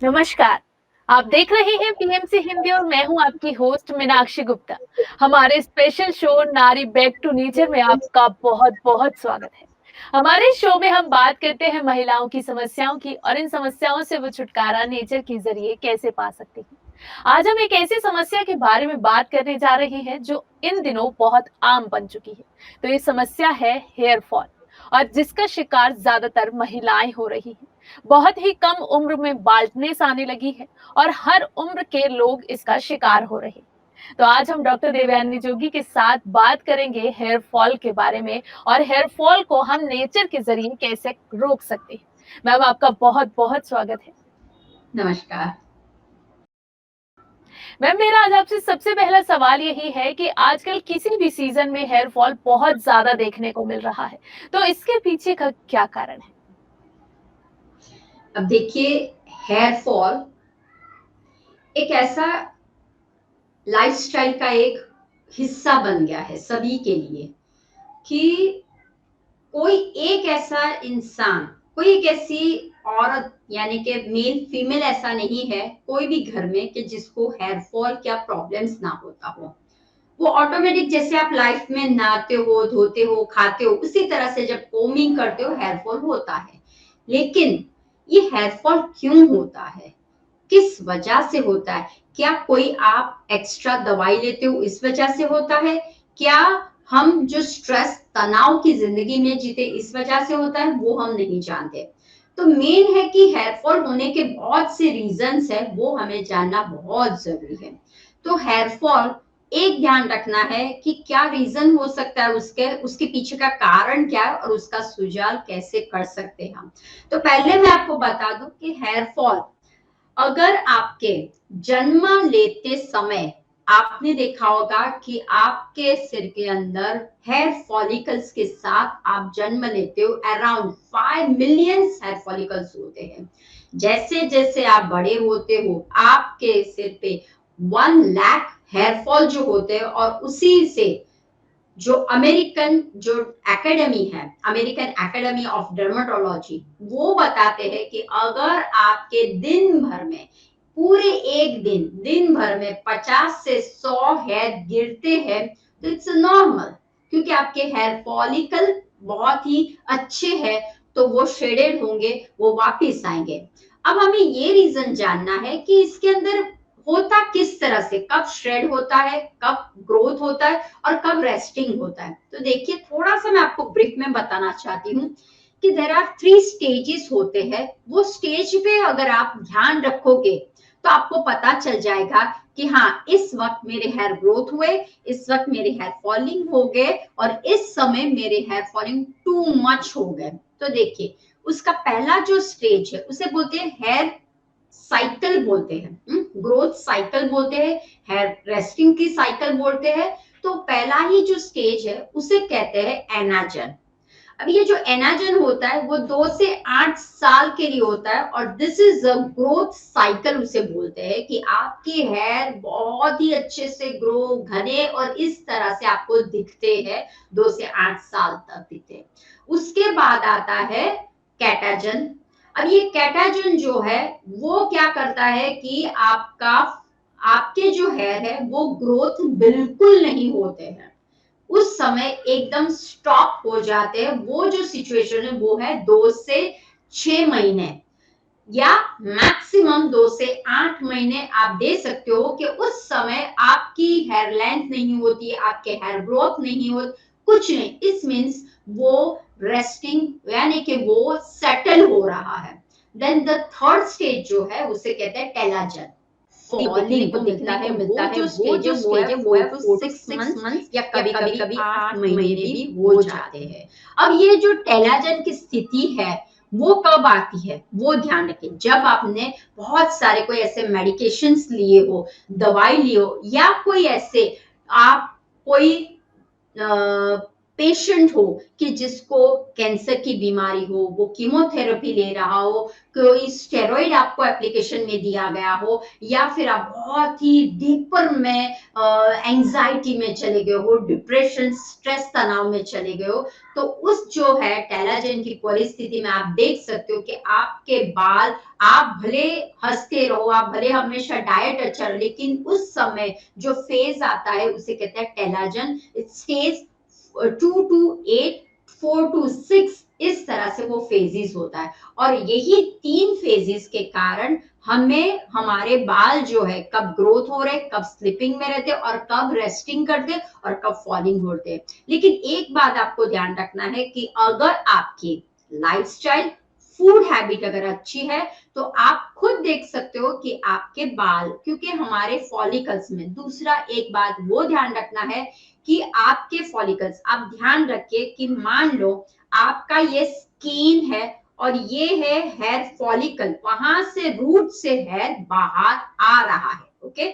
नमस्कार। आप देख रहे हैं पीएमसी हिंदी और मैं हूं आपकी होस्ट मीनाक्षी गुप्ता। हमारे स्पेशल शो नारी बैक टू नेचर में आपका बहुत बहुत स्वागत है। हमारे शो में हम बात करते हैं महिलाओं की समस्याओं की और इन समस्याओं से वो छुटकारा नेचर के जरिए कैसे पा सकती हैं। आज हम एक ऐसी समस्या के बारे में बात करने जा रहे हैं जो इन दिनों बहुत आम बन चुकी है। तो ये समस्या है हेयर फॉल और जिसका शिकार ज्यादातर महिलाएं हो रही हैं। बहुत ही कम उम्र में बाल्टनेस आने लगी है और हर उम्र के लोग इसका शिकार हो रहे हैं। तो आज हम डॉक्टर देवयानी जोगी के साथ बात करेंगे हेयर फॉल के बारे में और हेयर फॉल को हम नेचर के जरिए कैसे रोक सकते हैं। मैम, आपका बहुत बहुत स्वागत है। नमस्कार। मैम, मेरा आज आपसे सबसे पहला सवाल यही है कि आजकल किसी भी सीजन में हेयर फॉल बहुत ज्यादा देखने को मिल रहा है, तो इसके पीछे का क्या कारण है? अब देखिए, हेयर फॉल एक ऐसा लाइफस्टाइल का एक हिस्सा बन गया है सभी के लिए कि कोई एक ऐसा इंसान, कोई एक ऐसी औरत यानी कि मेल फीमेल ऐसा नहीं है कोई भी घर में कि जिसको हेयर फॉल क्या प्रॉब्लम्स ना होता हो। वो ऑटोमेटिक, जैसे आप लाइफ में नहाते हो, धोते हो, खाते हो, उसी तरह से जब कोमिंग करते हो हेयर फॉल होता है। लेकिन ये हेयर फॉल क्यों होता है, किस वजह से होता है? क्या कोई आप एक्स्ट्रा दवाई लेते हो इस वजह से होता है? क्या हम जो स्ट्रेस तनाव की जिंदगी में जीते इस वजह से होता है? वो हम नहीं जानते। तो मेन है कि हेयर फॉल होने के बहुत से रीजंस है, वो हमें जानना बहुत जरूरी है। तो हेयर फॉल एक ध्यान रखना है कि क्या रीजन हो सकता है, उसके उसके पीछे का कारण क्या है और उसका सुझाव कैसे कर सकते हैं हम। तो पहले मैं आपको बता दूं कि हेयर फॉल अगर आपके जन्म लेते समय आपने देखा होगा कि आपके सिर के अंदर हेयर फॉलिकल्स के साथ आप जन्म लेते हो, अराउंड 5 मिलियन हेयर फॉलिकल्स होते हैं। जैसे जैसे आप बड़े होते हो आपके सिर पे 1 लाख हेयर फॉल जो होते हैं, और उसी से जो अमेरिकन एकेडमी ऑफ डर्मेटोलॉजी, वो बताते हैं कि अगर आपके दिन भर में, पूरे एक दिन भर में 50 से 100 हेयर गिरते हैं तो इट्स नॉर्मल, क्योंकि आपके हेयर फॉलिकल बहुत ही अच्छे हैं, तो वो शेडेड होंगे, वो वापिस आएंगे। अब हमें ये रीजन जानना है कि इसके अंदर होता किस तरह से, कब श्रेड होता है, कब ग्रोथ होता है और कब रेस्टिंग होता है। तो देखिए, थोड़ा सा मैं आपको ब्रीफ में बताना चाहती हूँ कि देयर आर 3 स्टेजेस होते हैं। वो स्टेज पे अगर आप ध्यान रखोगे तो आपको पता चल जाएगा कि हाँ, इस वक्त मेरे हेयर ग्रोथ हुए, इस वक्त मेरे हेयर फॉलिंग हो गए और इस समय मेरे हेयर फॉलिंग टू मच हो गए। तो देखिए, उसका पहला जो स्टेज है उसे बोलते हैं हेयर साइकिल बोलते हैं, ग्रोथ साइकिल बोलते हैं, हेयर रेस्टिंग की साइकिल बोलते हैं। तो पहला ही जो स्टेज है उसे कहते हैं एनाजन। अब ये जो एनाजन होता है वो 2 से 8 साल के लिए होता है, और this is a growth cycle उसे बोलते हैं कि आपके हेयर बहुत ही अच्छे से ग्रो, घने और इस तरह से आपको दिखते हैं, 2 से 8 साल तक दिखते हैं। उसके बाद आता है कैटाजन। अब ये कैटाजन जो है वो क्या करता है कि आपके जो हेयर है वो ग्रोथ बिल्कुल नहीं होते हैं, उस समय एकदम स्टॉप हो जाते हैं। वो जो सिचुएशन है वो है 2 से 6 महीने, या मैक्सिमम 2 से 8 महीने आप दे सकते हो कि उस समय आपकी हेयर लेंथ नहीं होती, आपके हेयर ग्रोथ नहीं होती, कुछ नहीं। इस मीन्स वो रेस्टिंग यानी कि वो सेटल हो रहा है। देन द थर्ड स्टेज जो है उसे कहते हैं टेलाजन। फॉलिंग को दिखता है, मिलता है, वो जो स्टेज है वो है 4 to 6 मंथ्स या कभी कभी 8 महीने भी हो जाते हैं। अब ये जो टेलाजन की स्थिति है वो कब आती है, वो ध्यान रखें। जब आपने बहुत सारे कोई ऐसे मेडिकेशंस लिए हो, दवाई लिए हो, या कोई ऐसे आप कोई पेशेंट हो कि जिसको कैंसर की बीमारी हो, वो कीमोथेरेपी ले रहा हो, कोई स्टेरॉइड आपको एप्लीकेशन में दिया गया हो, या फिर आप बहुत ही डीपर में एंजाइटी में चले गए हो, डिप्रेशन, स्ट्रेस, तनाव में चले गए हो, तो उस जो है टेलाजन की परिस्थिति में आप देख सकते हो कि आपके बाल, आप भले हंसते रहो, आप भले हमेशा डाइट अच्छा, लेकिन उस समय जो फेज आता है उसे कहते हैं टेलाजन स्टेज 2 to 8, 4 to 6, इस तरह से वो फेजेस होता है। और यही 3 फेजेस के कारण हमें हमारे बाल जो है कब ग्रोथ हो रहे, कब स्लिपिंग में रहते और कब रेस्टिंग करते और कब फॉलिंग होते हैं। लेकिन एक बात आपको ध्यान रखना है कि अगर आपकी लाइफस्टाइल, फूड हैबिट अगर अच्छी है, तो आप खुद देख सकते हो कि आपके बाल, क्योंकि हमारे फॉलिकल्स में, दूसरा एक बात वो ध्यान रखना है कि आपके फॉलिकल्स, आप ध्यान रखिए कि मान लो आपका ये स्किन है और ये है हेयर फॉलिकल, वहां से रूट से हेयर बाहर आ रहा है। ओके,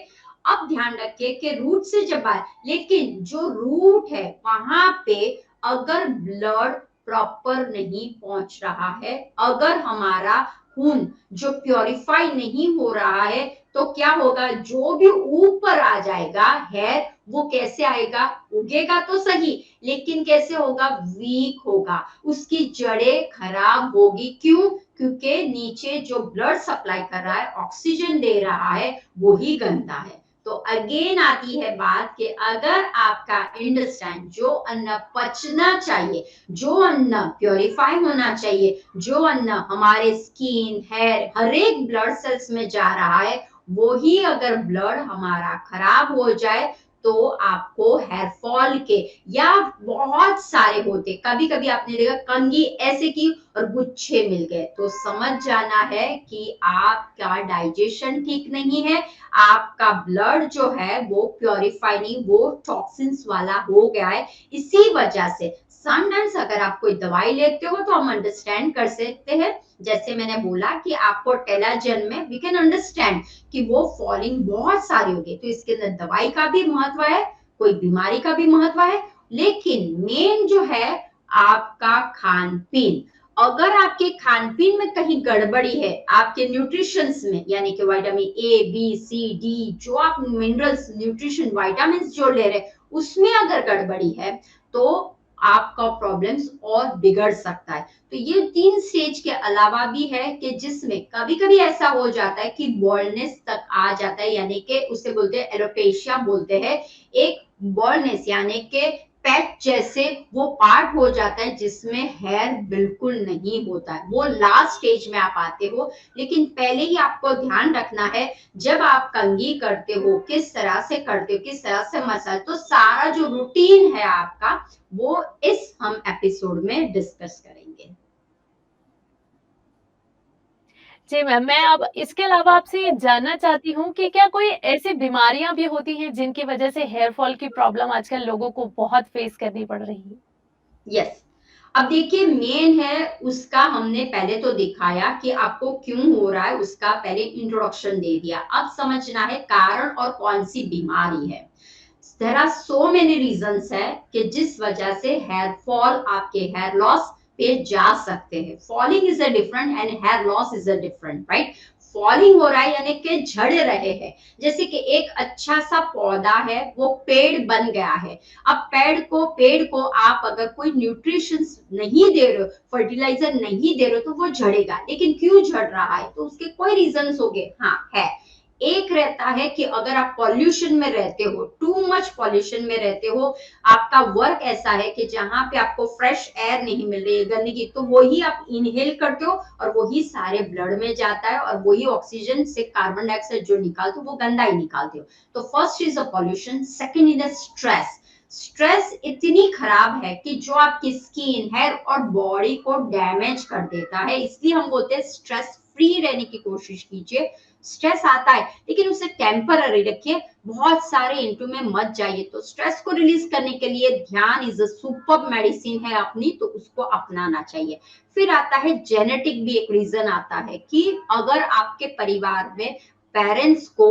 अब ध्यान रखिए कि रूट से जब आए, लेकिन जो रूट है वहां पे अगर ब्लड प्रॉपर नहीं पहुंच रहा है, अगर हमारा खून जो प्योरीफाई नहीं हो रहा है, तो क्या होगा, जो भी ऊपर आ जाएगा हेयर, वो कैसे आएगा, उगेगा तो सही, लेकिन कैसे होगा, वीक होगा, उसकी जड़ें खराब होगी। क्यों? क्योंकि नीचे जो ब्लड सप्लाई कर रहा है, ऑक्सीजन दे रहा है, वो ही गंदा है। तो अगेन आती है बात कि अगर आपका इंटेस्टाइन, जो अन्न पचना चाहिए, जो अन्न प्योरीफाई होना चाहिए, जो अन्न हमारे स्किन, हेयर, हर एक ब्लड सेल्स में जा रहा है, वो ही अगर ब्लड हमारा खराब हो जाए, तो आपको हेयर फॉल के, या बहुत सारे होते, कभी कभी आपने देखा कंघी ऐसे की और गुच्छे मिल गए, तो समझ जाना है कि आपका डाइजेशन ठीक नहीं है, आपका ब्लड जो है वो प्योरीफाई नहीं, वो टॉक्सिन्स वाला हो गया है। इसी वजह से समटाइम्स अगर आप कोई दवाई लेते हो तो हम अंडरस्टैंड कर सकते हैं, जैसे मैंने बोला कि आपको टेलाजन में वी कैन अंडरस्टैंड कि वो फॉलिंग बहुत सारी होगी, तो इसके अंदर दवाई का भी महत्व है, कोई बीमारी का भी महत्व है, लेकिन मेन जो है आपका खान पीन। अगर आपके खान पीन में कहीं गड़बड़ी है, आपके न्यूट्रिशंस में, यानी कि vitamin A, B, C, D, जो आप मिनरल्स, न्यूट्रिशन, विटामिन जो ले रहे, उसमें अगर गड़बड़ी है, तो आपका प्रॉब्लम्स और बिगड़ सकता है। तो ये 3 स्टेज के अलावा भी है कि जिसमें कभी-कभी ऐसा हो जाता है कि बॉल्डनेस तक आ जाता है, यानी कि उसे बोलते हैं एलोपेशिया बोलते हैं, एक बॉल्डनेस यानी कि पैच जैसे वो पार्ट हो जाता है जिसमें हेयर बिल्कुल नहीं होता है, वो लास्ट स्टेज में आप आते हो। लेकिन पहले ही आपको ध्यान रखना है, जब आप कंघी करते हो, किस तरह से करते हो, किस तरह से मसाज, तो सारा जो रूटीन है आपका, वो इस हम एपिसोड में डिस्कस करेंगे। जी मैम, मैं अब इसके अलावा आपसे ये जानना चाहती हूँ कि क्या कोई ऐसी बीमारियां भी होती हैं जिनकी वजह से हेयर फॉल की प्रॉब्लम आजकल लोगों को बहुत फेस करनी पड़ रही है? यस, अब देखिए मेन है उसका, हमने पहले तो दिखाया कि आपको क्यों हो रहा है, उसका पहले इंट्रोडक्शन दे दिया, अब समझना है कारण और कौन सी बीमारी है। There are so many reasons है कि जिस वजह से हेयर फॉल, आपके हेयर लॉस पे जा सकते हैं। Falling is a different and hair loss is a different, right. Falling हो रहा है यानी कि झड़ रहे हैं, जैसे कि एक अच्छा सा पौधा है, वो पेड़ बन गया है, अब पेड़ को आप अगर कोई न्यूट्रिशन नहीं दे रहे हो, फर्टिलाइजर नहीं दे रहे हो, तो वो झड़ेगा। लेकिन क्यों झड़ रहा है, तो उसके कोई रीजन हो गए, हाँ है। एक रहता है कि अगर आप पॉल्यूशन में रहते हो, टू मच पॉल्यूशन में रहते हो, आपका वर्क ऐसा है कि जहां पे आपको फ्रेश एयर नहीं मिल रही है, गंदगी, तो वही आप इनहेल करते हो और वही सारे ब्लड में जाता है, और वही ऑक्सीजन से कार्बन डाइऑक्साइड जो निकालते हो वो गंदा ही निकालते हो। तो first is a pollution, second is a stress. Stress इतनी खराब है कि जो आपकी स्किन, हेयर और बॉडी को डैमेज कर देता है, इसलिए हम बोलते हैं स्ट्रेस फ्री रहने की कोशिश कीजिए। स्ट्रेस आता है लेकिन उसे टेम्पररी रखिए, बहुत सारे इंटू में मत जाइए। तो स्ट्रेस को रिलीज करने के लिए ध्यान इज अ सुपर मेडिसिन है अपनी, तो उसको अपनाना चाहिए। फिर आता है जेनेटिक, भी एक रीजन आता है कि अगर आपके परिवार में पेरेंट्स को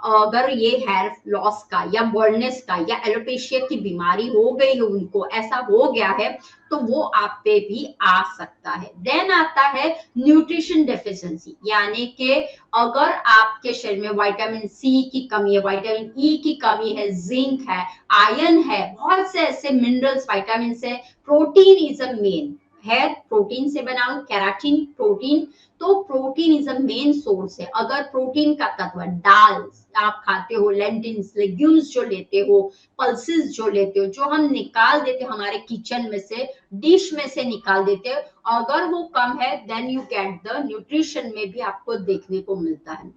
अगर ये हेयर लॉस का या बॉल्डनेस का या एलोपेशिया की बीमारी हो गई है, उनको ऐसा हो गया है, तो वो आप पे भी आ सकता है। देन आता है न्यूट्रिशन डेफिशिएंसी, यानी कि अगर आपके शरीर में विटामिन सी की कमी है, विटामिन ई की कमी है, जिंक है, आयरन है, बहुत से ऐसे मिनरल्स, विटामिन है, प्रोटीन इज अ मेन, है प्रोटीन से बना हुआ, केराटिन प्रोटीन, तो protein is a main source है। अगर प्रोटीन का तत्व दाल आप खाते हो, लेंटिल्स, लेग्यूम्स जो लेते हो, पल्सेस जो लेते हो, जो हम निकाल देते हमारे किचन में से, डिश में से निकाल देते हो, अगर वो कम है then you get the nutrition में भी आपको देखने को मिलता है।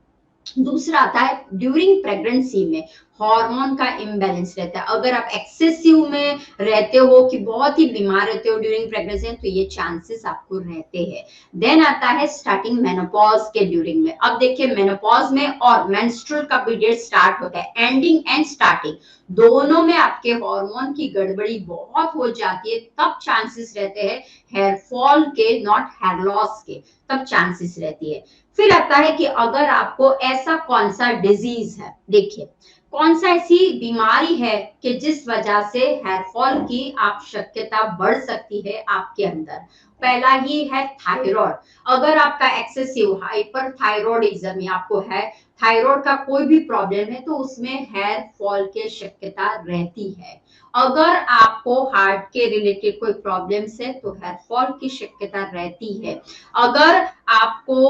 दूसरा आता है ड्यूरिंग प्रेगनेंसी में हार्मोन का इम्बैलेंस रहता है। अगर आप एक्सेसिव में रहते हो कि बहुत ही बीमार रहते हो ड्यूरिंग प्रेगनेंसी, तो ये चांसेस आपको रहते हैं। देन आता है स्टार्टिंग मेनोपॉज के ड्यूरिंग में। अब देखिए मेनोपॉज में और मेंस्ट्रुअल का पीरियड स्टार्ट होता है, एंडिंग एंड स्टार्टिंग दोनों में आपके हार्मोन की गड़बड़ी बहुत हो जाती है, तब चांसेस रहते हैं हेयर फॉल के, नॉट हेयर लॉस के, तब चांसेस रहती है। फिर आता है कि अगर आपको ऐसा कौन सा डिजीज है, देखिए कौन सा ऐसी बीमारी है कि जिस वजह से हेयर फॉल की आप शक्यता बढ़ सकती है आपके अंदर। पहला ही है थायराइड। अगर आपका एक्सेसिव हाइपर थायराइडिज्म या आपको है थायराइड का कोई भी प्रॉब्लम है, तो उसमें हेयर फॉल की शक्यता रहती है। अगर आपको हार्ट के रिलेटेड कोई प्रॉब्लम्स है, तो हेयर फॉल की शक्यता रहती है। अगर आपको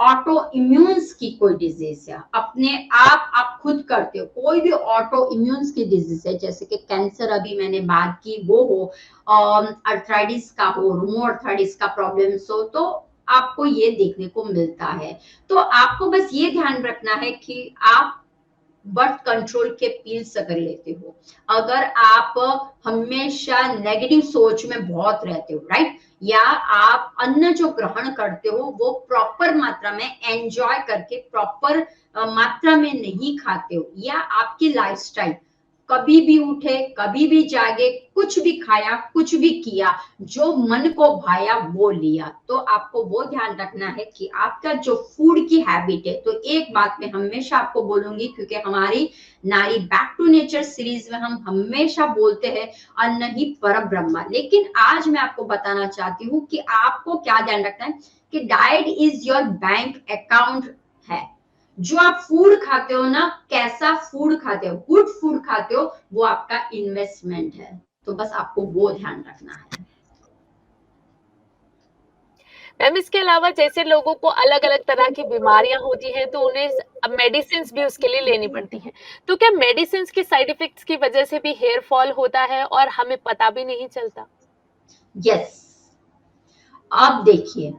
ऑटो इम्यून्स की कोई डिजीज है, अपने आप खुद करते हो, कोई भी ऑटो इम्यून्स की डिजीज है, जैसे कि कैंसर अभी मैंने बात की वो हो, अर्थराइटिस का हो, रूमोअर्थराइटिस का प्रॉब्लम्स हो, तो आपको ये देखने को मिलता है। तो आपको बस ये ध्यान रखना है कि आप बर्थ कंट्रोल के पिल्स अगर लेते हो, अगर आप हमेशा नेगेटिव सोच में बहुत रहते हो, राइट, या आप अन्न जो ग्रहण करते हो वो प्रॉपर मात्रा में एंजॉय करके प्रॉपर मात्रा में नहीं खाते हो, या आपकी लाइफस्टाइल कभी भी उठे कभी भी जागे, कुछ भी खाया कुछ भी किया, जो मन को भाया वो लिया, तो आपको वो ध्यान रखना है कि आपका जो फूड की हैबिट है। तो एक बात मैं हमेशा आपको बोलूंगी, क्योंकि हमारी नारी बैक टू नेचर सीरीज में हम हमेशा बोलते हैं अन्न ही पर ब्रह्म, लेकिन आज मैं आपको बताना चाहती हूँ कि आपको क्या ध्यान रखना है कि diet is your bank account है। जो आप फूड खाते हो ना, कैसा फूड खाते हो, गुड फूड खाते हो, वो आपका इन्वेस्टमेंट है। तो बस आपको वो ध्यान रखना है। मैम इसके अलावा जैसे लोगों को अलग-अलग तरह की बीमारियां होती हैं, तो उन्हें अब मेडिसिन्स भी उसके लिए लेनी पड़ती हैं। तो क्या मेडिसिन्स के साइड इफेक्ट्स की वजह से भी हेयर फॉल होता है और हमें पता भी नहीं चलता? यस, अब देखिए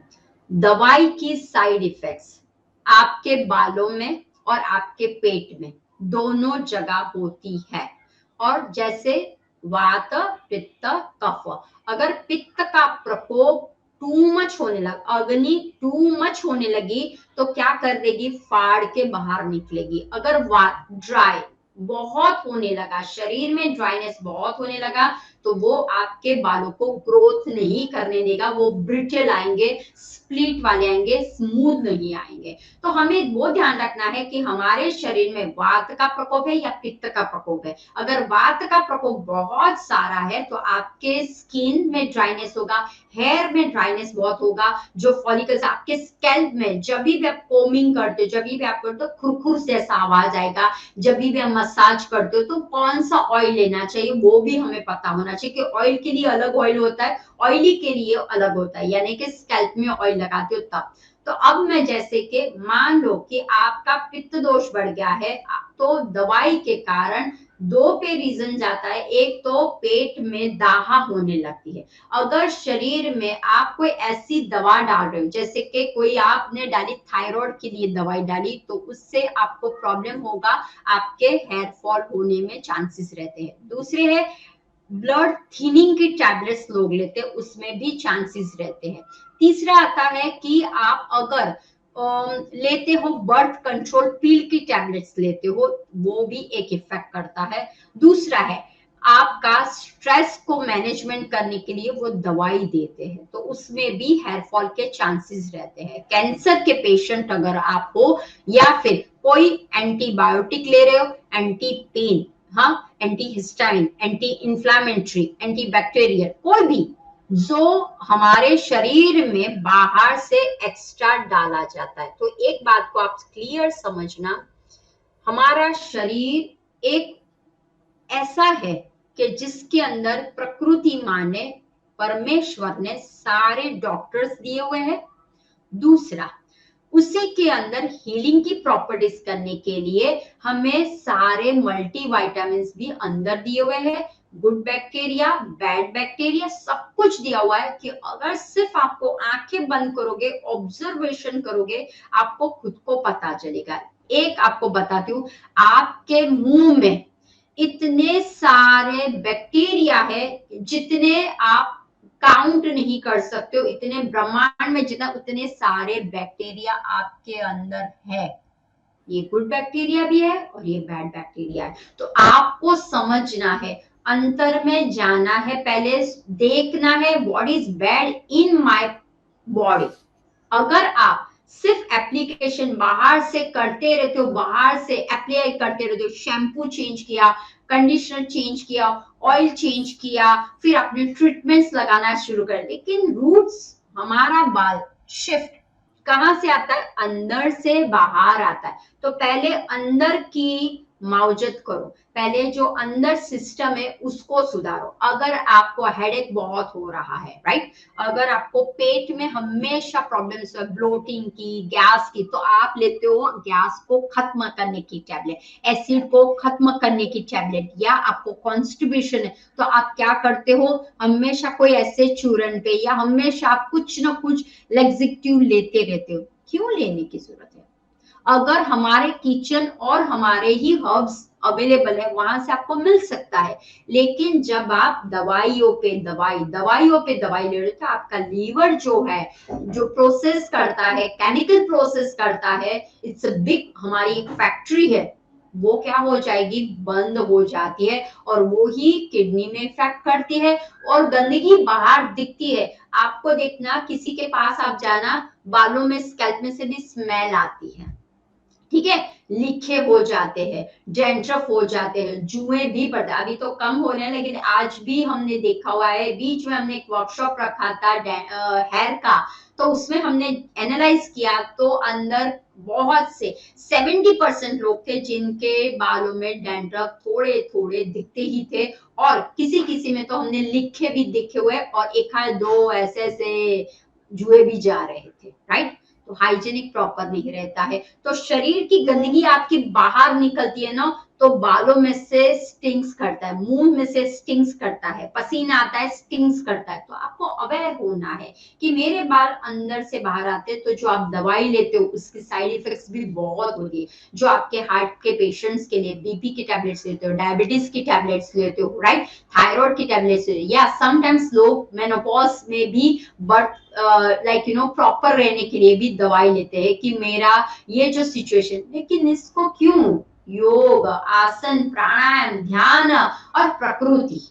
दवाई की साइड इफेक्ट्स आपके बालों में और आपके पेट में दोनों जगह होती है। और जैसे वात, पित्त, कफ, अगर पित्त का प्रकोप टू मच होने लगा, अग्नि टू मच होने लगी, तो क्या कर देगी, फाड़ के बाहर निकलेगी। अगर वात ड्राई बहुत होने लगा, शरीर में ड्राइनेस बहुत होने लगा, तो वो आपके बालों को ग्रोथ नहीं करने देगा, वो ब्रिटल आएंगे, स्प्लिट वाले आएंगे, स्मूथ नहीं आएंगे। तो हमें वो ध्यान रखना है कि हमारे शरीर में वात का प्रकोप है या पित्त का प्रकोप है। अगर वात का प्रकोप बहुत सारा है, तो आपके स्किन में ड्राइनेस होगा, हेयर में ड्राइनेस बहुत होगा, जो फॉलिकल्स आपके स्कैल्प में, जब भी आप कोमिंग करते हो, जब भी आप करते हो, खुरखुर से ऐसा आवाज आएगा। जब भी आप मसाज करते हो, तो कौन सा ऑयल लेना चाहिए वो भी हमें पता होना चाहिए, कि ऑयल के लिए अलग ऑयल होता है, ऑयली के लिए अलग होता है, यानी कि स्कैल्प में ऑयल लगाते हो तब। तो अब मैं जैसे कि मान लो कि आपका पित्त दोष बढ़ गया है, तो दवाई के कारण दो पे रीजन जाता है। एक तो पेट में दाहा होने लगती है। अगर शरीर में आप कोई ऐसी दवा डाल रहे हो, जैसे कि कोई आपने डाली थायराइड के लिए दवाई डाली, तो उससे आपको प्रॉब्लम होगा, आपके हेयर फॉल होने में चांसेस रहते हैं। दूसरे है ब्लड थिनिंग की टैबलेट्स लोग लेते हैं, उसमें भी चांसेस रहते हैं। तीसरा आता है कि आप अगर लेते हो बर्थ कंट्रोल पिल की टैबलेट्स लेते हो, वो भी एक इफेक्ट करता है। दूसरा है आपका स्ट्रेस को मैनेजमेंट करने के लिए वो दवाई देते हैं, तो उसमें भी हेयर फॉल के चांसेस रहते हैं। कैंसर के पेशेंट अगर आप हो या फिर कोई एंटीबायोटिक ले रहे हो, एंटी पेन, हाँ, anti histamine, anti inflammatory, anti bacterial, कोई भी जो हमारे शरीर में बाहर से एक्स्ट्रा डाला जाता है। तो एक बात को आप क्लियर समझना, हमारा शरीर एक ऐसा है कि जिसके अंदर प्रकृति माँ ने, परमेश्वर ने सारे डॉक्टर्स दिए हुए हैं। दूसरा, उसी के अंदर हीलिंग की प्रॉपर्टीज करने के लिए हमें सारे मल्टीविटामिन भी अंदर दिए हुए हैं। गुड बैक्टीरिया, बैड बैक्टीरिया, सब कुछ दिया हुआ है कि अगर सिर्फ आपको आंखें बंद करोगे, ऑब्जर्वेशन करोगे, आपको खुद को पता चलेगा। एक आपको बताती हूँ, आपके मुंह में इतने सारे बैक्टीरिया है जितने आप काउंट नहीं कर सकते हो, इतने ब्रह्मांड में जितना, उतने सारे बैक्टीरिया आपके अंदर है। ये गुड बैक्टीरिया भी है और ये बैड बैक्टीरिया है। तो आपको समझना है, अंतर में जाना है, पहले देखना है what is bad in my body. अगर आप सिर्फ एप्लीकेशन बाहर से करते रहते हो, बाहर से अप्लाई करते रहते हो, शैम्पू चेंज किया, कंडीशनर चेंज किया, ऑयल चेंज किया, फिर अपने ट्रीटमेंट्स लगाना शुरू कर, लेकिन रूट्स, हमारा बाल शिफ्ट कहां से आता है? अंदर से बाहर आता है। तो पहले अंदर की मावजत करो, पहले जो अंदर सिस्टम है उसको सुधारो। अगर आपको हेडेक बहुत हो रहा है, राइट, अगर आपको पेट में हमेशा प्रॉब्लम्स है, ब्लोटिंग की, गैस की, तो आप लेते हो गैस को खत्म करने की टैबलेट, एसिड को खत्म करने की टैबलेट, या आपको कॉन्स्टिपेशन है तो आप क्या करते हो, हमेशा कोई ऐसे चूरन पे या हमेशा आप कुछ ना कुछ लेक्सिटिव लेते रहते हो। क्यों लेने की जरूरत है? अगर हमारे किचन और हमारे ही हर्ब्स अवेलेबल है, वहां से आपको मिल सकता है। लेकिन जब आप दवाइयों पे दवाई, दवाइयों पे दवाई ले रहे हो, तो आपका लीवर जो है, जो प्रोसेस करता है, केमिकल प्रोसेस करता है, इट्स अ बिग, हमारी एक फैक्ट्री है, वो क्या हो जाएगी, बंद हो जाती है, और वो ही किडनी में इफेक्ट करती है, और गंदगी बाहर दिखती है। आपको देखना, किसी के पास आप जाना, बालों में, स्कैल्प में से भी स्मेल आती है, ठीक है, लिखे हो जाते हैं, डेंड्रफ हो जाते हैं, जुएं भी पड़ते हैं। अभी तो कम हो रहे हैं, लेकिन आज भी हमने देखा हुआ है। बीच में हमने एक वर्कशॉप रखा था हेयर का, तो उसमें हमने एनालाइज किया, तो अंदर बहुत से 70% लोग थे जिनके बालों में डेंड्रफ थोड़े थोड़े दिखते ही थे, और किसी किसी में तो हमने लिखे भी दिखे हुए, और एक आध दो ऐसे ऐसे जुए भी जा रहे थे, राइट। तो हाइजीनिक प्रॉपर नहीं रहता है, तो शरीर की गंदगी आपकी बाहर निकलती है ना, तो बालों में से स्टिंग्स करता है, मुंह में से स्टिंग्स करता है, पसीना आता है, स्टिंग्स करता है। तो आपको अवेयर होना है कि मेरे बाल अंदर से बाहर आते हैं, तो जो आप दवाई लेते हो उसकी साइड इफेक्ट्स भी बहुत होती है। जो आपके हार्ट के पेशेंट्स के लिए बीपी की टैबलेट्स लेते हो, डायबिटीज की टैबलेट्स लेते हो, राइट, थायराइड की टैबलेट्स लेते हो, या समटाइम्स लोग मेनोपॉज में भी, but like you know, proper रहने के लिए भी दवाई लेते हैं कि मेरा ये जो सिचुएशन, लेकिन इसको क्यों? योग, आसन, प्राणायाम, ध्यान और प्रकृति,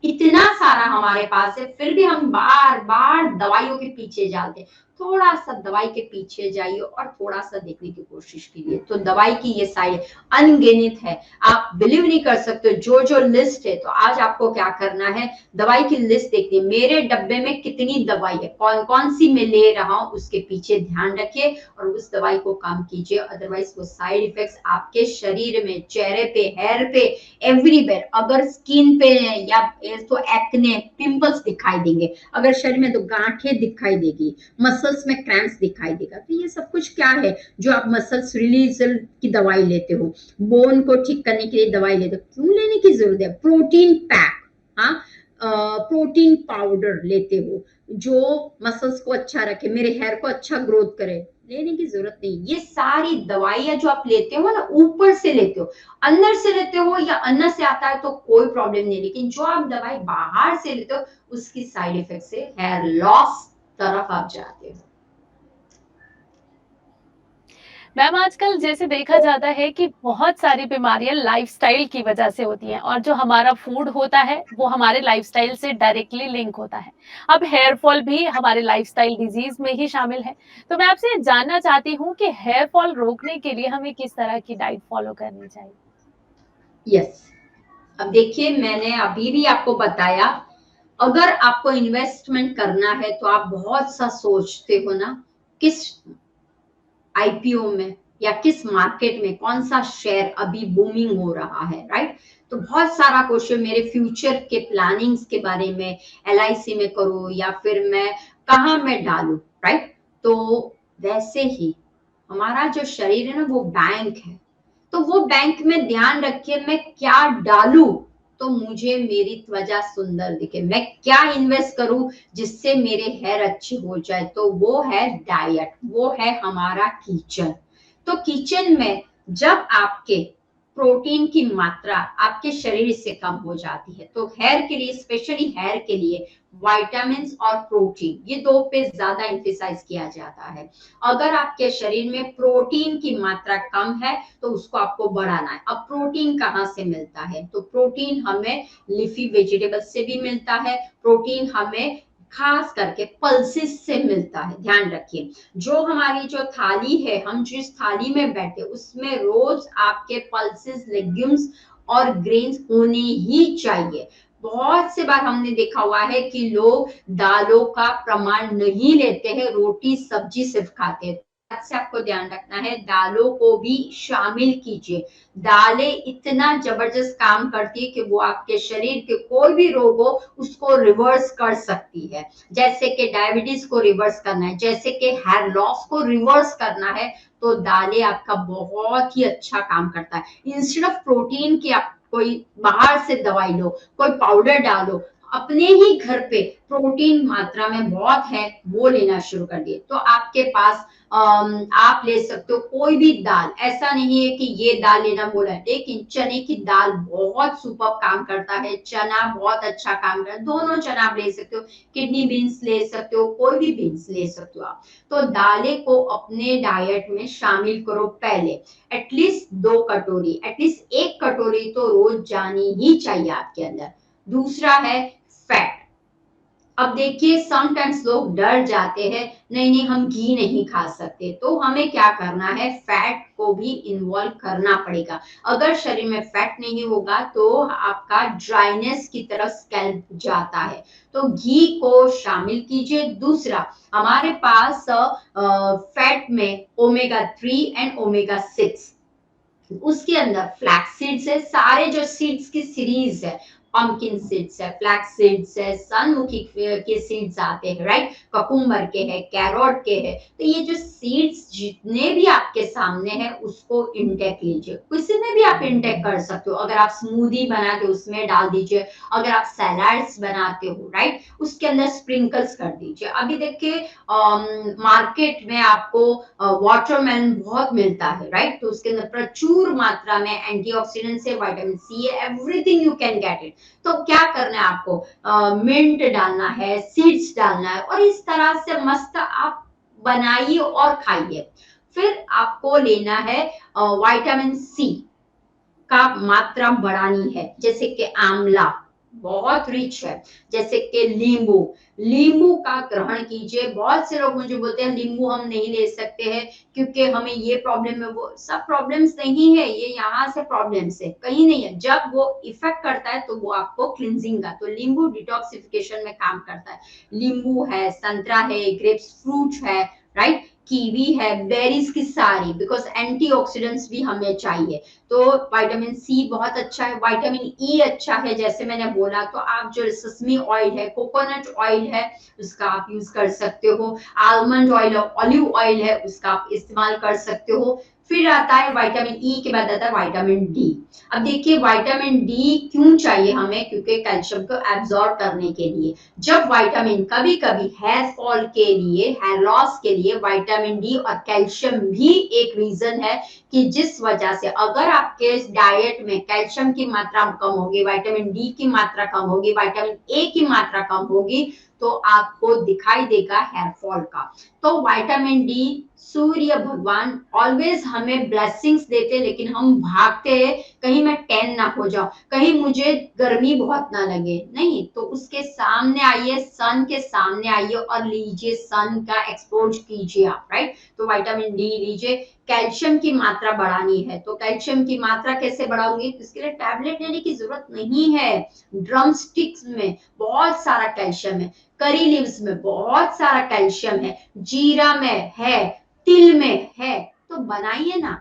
इतना सारा हमारे पास है, फिर भी हम बार बार दवाइयों के पीछे जाते हैं। थोड़ा सा दवाई के पीछे जाइए और थोड़ा सा देखने की कोशिश कीजिए। तो दवाई की ये साइड अनगिनत है, आप बिलीव नहीं कर सकते जो जो लिस्ट है। तो आज आपको क्या करना है, दवाई की लिस्ट देखनी है, मेरे डब्बे में कितनी दवाई है, कौन कौन सी मैं ले रहा हूं, उसके पीछे ध्यान रखिए और उस दवाई को काम कीजिए। अदरवाइज वो साइड इफेक्ट्स आपके शरीर में, चेहरे पे, हेयर पे, एवरीवेयर, अगर स्किन पे या तो एक्ने, पिंपल्स दिखाई देंगे, अगर शरीर में तो गांठें दिखाई देगी, मसल्स में क्रैम्प्स दिखाई देगा। तो ये सब कुछ क्या है, जो आप मसल्स रिलीज की दवाई लेते हो, बोन को ठीक करने के लिए दवाई लेते हो, क्यों लेने की जरूरत है? प्रोटीन पैक, हाँ, प्रोटीन पाउडर लेते हो जो मसल्स को अच्छा रखे, मेरे हेयर को अच्छा ग्रोथ करे, लेने की जरूरत नहीं। ये सारी दवाइयां जो आप लेते हो ना, ऊपर से लेते हो, अंदर से लेते हो या अंदर से आता है तो कोई प्रॉब्लम नहीं, लेकिन जो आप दवाई बाहर से लेते हो उसकी साइड इफेक्ट से हेयर लॉस तरफ आप जाते हो। मैम आजकल जैसे देखा जाता है कि बहुत सारी बीमारियां लाइफस्टाइल की वजह से होती हैं और जो हमारा फूड होता है वो हमारे लाइफस्टाइल से डायरेक्टली लिंक होता है। अब हेयर फॉल भी हमारे लाइफस्टाइल डिजीज में ही शामिल है। तो मैं आपसे जानना चाहती हूँ कि हेयर फॉल रोकने के लिए हमें किस तरह की डाइट फॉलो करनी चाहिए? यस, अब देखिए मैंने अभी भी आपको बताया, अगर आपको इन्वेस्टमेंट करना है तो आप बहुत सा सोचते हो ना, किस आईपीओ में या किस मार्केट में कौन सा शेयर अभी बूमिंग हो रहा है, राइट? तो बहुत सारा क्वेश्चन मेरे फ्यूचर के प्लानिंग्स के बारे में, एलआईसी में करूं या फिर मैं कहाँ मैं डालूं, राइट? तो वैसे ही हमारा जो शरीर है ना वो बैंक है, तो वो बैंक में ध्यान रखिए मैं क्या डालूं तो मुझे मेरी त्वचा सुंदर दिखे, मैं क्या इन्वेस्ट करूं जिससे मेरे हेयर अच्छे हो जाए, तो वो है डाइट, वो है हमारा किचन। तो किचन में जब आपके प्रोटीन की मात्रा आपके शरीर से कम हो जाती है तो हेयर के लिए, स्पेशली हेयर के लिए विटामिन और प्रोटीन, ये दो पे ज्यादा एम्फेसाइज किया जाता है। अगर आपके शरीर में प्रोटीन की मात्रा कम है तो उसको आपको बढ़ाना है। अब प्रोटीन कहाँ से मिलता है? तो प्रोटीन हमें लीफी वेजिटेबल से भी मिलता है, प्रोटीन हमें खास करके पल्सेस से मिलता है। ध्यान रखिए, जो हमारी जो थाली है, हम जिस थाली में बैठे उसमें रोज आपके पल्सेस, लेग्यूम्स और ग्रेन्स होने ही चाहिए। बहुत से बार हमने देखा हुआ है कि लोग दालों का प्रमाण नहीं लेते हैं, रोटी सब्जी सिर्फ खाते हैं। बात से आपको ध्यान रखना है, दालों को भी शामिल कीजिए। दालें इतना जबरदस्त काम करती है कि वो आपके शरीर के कोई भी रोग हो उसको रिवर्स कर सकती है। जैसे कि डायबिटीज को रिवर्स करना है, जैसे कि हेयर लॉस को रिवर्स करना है, तो दालें आपका बहुत ही अच्छा काम करता है। इंस्टेड ऑफ प्रोटीन की आप कोई बाहर से दवाई लो, कोई पाउडर डालो, अपने ही घर पे प्रोटीन मात्रा में बहुत है वो लेना शुरू कर दिए। तो आपके पास आप ले सकते हो कोई भी दाल, ऐसा नहीं है कि ये दाल लेना बोला है, लेकिन चने की दाल बहुत सुपर काम करता है, चना बहुत अच्छा काम करता है, दोनों चना आप ले सकते हो, किडनी बीन्स ले सकते हो, कोई भी बीन्स ले सकते हो आप। तो दालें को अपने डाइट में शामिल करो पहले, एटलीस्ट 2 कटोरी, एटलीस्ट 1 कटोरी तो रोज जानी ही चाहिए आपके अंदर। दूसरा है फैट। अब देखिए समटाइम्स लोग डर जाते हैं, नहीं नहीं हम घी नहीं खा सकते, तो हमें क्या करना है, फैट को भी इन्वॉल्व करना पड़ेगा। अगर शरीर में फैट नहीं होगा तो आपका ड्राइनेस की तरफ स्कैल्प जाता है, तो घी को शामिल कीजिए। दूसरा, हमारे पास फैट में ओमेगा 3 एंड ओमेगा 6, उसके अंदर फ्लैक्स सीड्स है, सारे जो सीड्स की सीरीज है, पंपकिन सीड्स है, फ्लैक्स सीड्स है, सूरजमुखी के सीड्स आते हैं, राइट, ककुम्बर के है, कैरोट के है। तो ये जो सीड्स जितने भी आपके सामने हैं उसको इंटेक लीजिए, किसी में भी आप इंटेक कर सकते हो। अगर आप स्मूदी बना के उसमें डाल दीजिए, अगर आप सैलाड्स बनाते हो, राइट, उसके अंदर स्प्रिंकल्स कर दीजिए। अभी देखिए मार्केट में आपको वाटरमेलन बहुत मिलता है, राइट, तो उसके अंदर प्रचुर मात्रा में एंटीऑक्सीडेंट्स है, विटामिन सी है, everything you can get it. तो क्या करना है आपको, मिंट डालना है, सीड्स डालना है, और इस तरह से मस्त आप बनाइए और खाइए। फिर आपको लेना है विटामिन सी का मात्रा बढ़ानी है, जैसे कि आंवला बहुत रिच है, जैसे कि नींबू, नींबू का ग्रहण कीजिए। बहुत से लोग मुझे बोलते हैं नींबू हम नहीं ले सकते हैं क्योंकि हमें ये प्रॉब्लम है, वो सब प्रॉब्लम्स नहीं है, ये यहाँ से प्रॉब्लम्स है, कहीं नहीं है। जब वो इफेक्ट करता है तो वो आपको क्लिनजिंग का, तो नींबू डिटॉक्सिफिकेशन में काम करता है। नींबू है, संतरा है, ग्रेप्स फ्रूट है, राइट, कीवी है, बेरीज की सारी, बिकॉज एंटीऑक्सीडेंट्स भी हमें चाहिए। तो विटामिन सी बहुत अच्छा है, विटामिन ई अच्छा है, जैसे मैंने बोला। तो आप जो ससमी ऑयल है, कोकोनट ऑयल है, उसका आप यूज कर सकते हो। आलमंड ऑयल है, ऑलिव ऑयल है, उसका आप इस्तेमाल कर सकते हो। फिर आता है विटामिन ई के बाद आता है विटामिन डी। अब देखिए विटामिन डी क्यों चाहिए हमें, क्योंकि कैल्शियम को एब्जॉर्ब करने के लिए। जब विटामिन, कभी कभी हेयर फॉल के लिए, हेयर लॉस के लिए विटामिन डी और कैल्शियम भी एक रीजन है कि जिस वजह से अगर आपके डाइट में कैल्शियम की मात्रा कम होगी, विटामिन डी की मात्रा कम होगी, विटामिन ए की मात्रा कम होगी, तो आपको दिखाई देगा हेयर फॉल का। तो विटामिन डी, सूर्य भगवान ऑलवेज हमें ब्लेसिंग्स देते हैं, लेकिन हम भागते हैं कहीं मैं टैन ना हो जाऊं, कहीं मुझे गर्मी बहुत ना लगे। नहीं, तो उसके सामने आइए, सन के सामने आइए और लीजिए, सन का एक्सपोज कीजिए आप, राइट। तो विटामिन डी लीजिए। कैल्शियम की मात्रा बढ़ानी है, तो कैल्शियम की मात्रा कैसे बढ़ाऊंगी? इसके लिए टैबलेट लेने की जरूरत नहीं है। ड्रम स्टिक्स में बहुत सारा कैल्शियम है, करी लीव्स में बहुत सारा कैल्शियम है, जीरा में है, तिल में है, तो बनाइए ना।